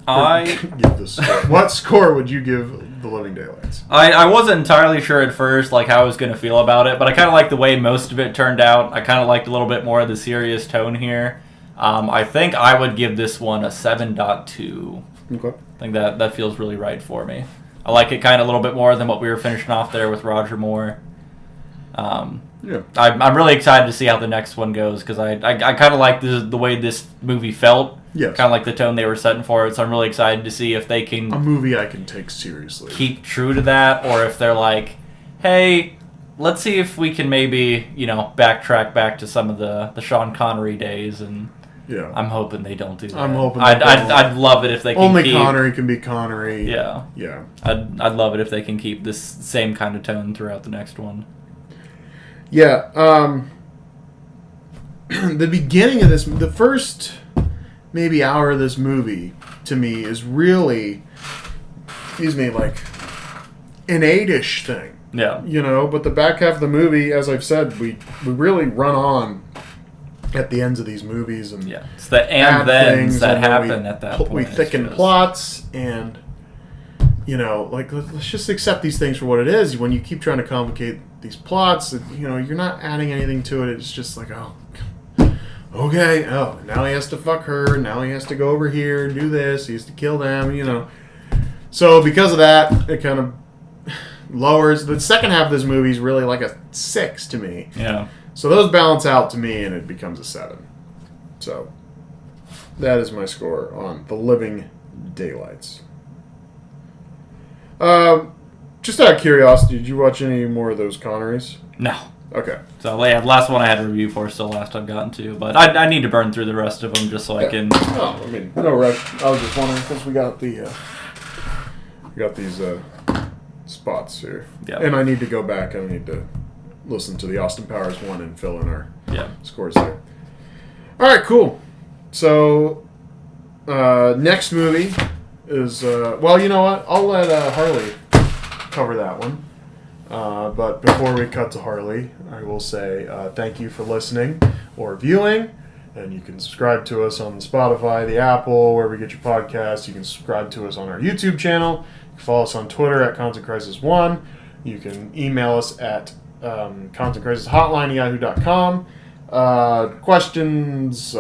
What score would you give The Living Daylights? I wasn't entirely sure at first like how I was going to feel about it, but I kind of like the way most of it turned out. I kind of liked a little bit more of the serious tone here. I think I would give this one a 7.2. Okay. I think that feels really right for me. I like it kind of a little bit more than what we were finishing off there with Roger Moore. Yeah. I'm really excited to see how the next one goes because I kind of like the way this movie felt. Yes. Kind of like the tone they were setting for it. So I'm really excited to see if they can A movie I can take seriously. keep true to that, or if they're like, hey, let's see if we can maybe, backtrack back to some of the Sean Connery days. And Yeah. I'm hoping they don't do that. I'm hoping I'd love it if they can only keep... Connery can be Connery. Yeah. Yeah. I'd love it if they can keep this same kind of tone throughout the next one. Yeah. The beginning of this, the first maybe hour of this movie, to me, is really, like an 8-ish thing. Yeah. But the back half of the movie, as I've said, we really run on at the ends of these movies and Yeah. It's the and thens that happen at that point. We thicken plots and, let's just accept these things for what it is. When you keep trying to complicate these plots, you're not adding anything to it. It's just like, oh, okay, now he has to fuck her, now he has to go over here and do this, he has to kill them, So because of that, it kind of lowers. The second half of this movie is really like a 6 to me. Yeah. So those balance out to me and it becomes a 7. So that is my score on The Living Daylights. Just out of curiosity, did you watch any more of those Connerys? No. Okay. So yeah, the last one I had a review for is the last I've gotten to, but I need to burn through the rest of them just so I can. Oh, no rush. I was just wondering because we got these spots here, and I need to go back. I need to listen to the Austin Powers one and fill in our scores there. All right, cool. So next movie is well, you know what? I'll let Harley cover that one. But before we cut to Harley, I will say thank you for listening or viewing. And you can subscribe to us on Spotify, the Apple, wherever you get your podcasts. You can subscribe to us on our YouTube channel. You can follow us on Twitter at ContentCrisis1. You can email us at contentcrisishotline@yahoo.com. Questions,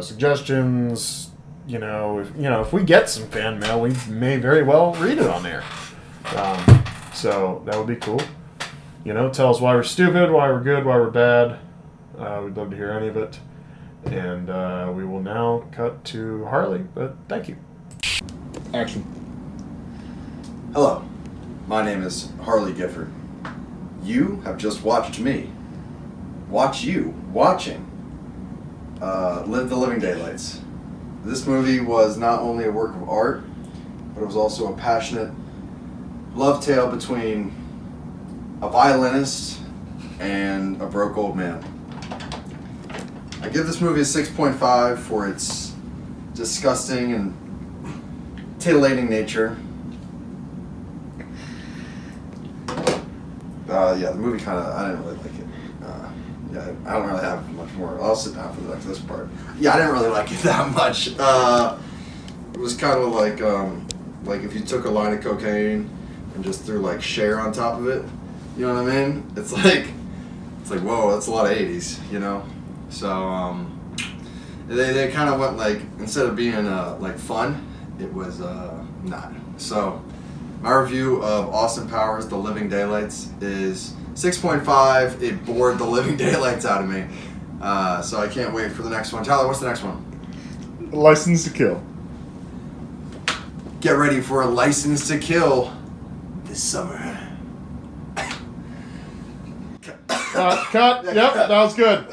suggestions. If we get some fan mail, we may very well read it on air. So that would be cool. Tell us why we're stupid, why we're good, why we're bad. We'd love to hear any of it. And we will now cut to Harley, but thank you. Action. Hello, my name is Harley Gifford. You have just watched me. Watch you watching Live the Living Daylights. This movie was not only a work of art, but it was also a passionate love tale between a violinist and a broke old man. I give this movie a 6.5 for its disgusting and titillating nature. The movie I didn't really like it. I don't really have much more. I'll sit down for this part. I didn't really like it that much. It was kind of like if you took a line of cocaine and just threw Cher on top of it. You know what I mean? It's like whoa, that's a lot of 80s, So they kind of went instead of being fun, it was not. So my review of Austin Powers: The Living Daylights is 6.5. It bored the living daylights out of me. So I can't wait for the next one. Tyler, what's the next one? License to Kill. Get ready for a License to Kill this summer. Cut. Yep, that was good.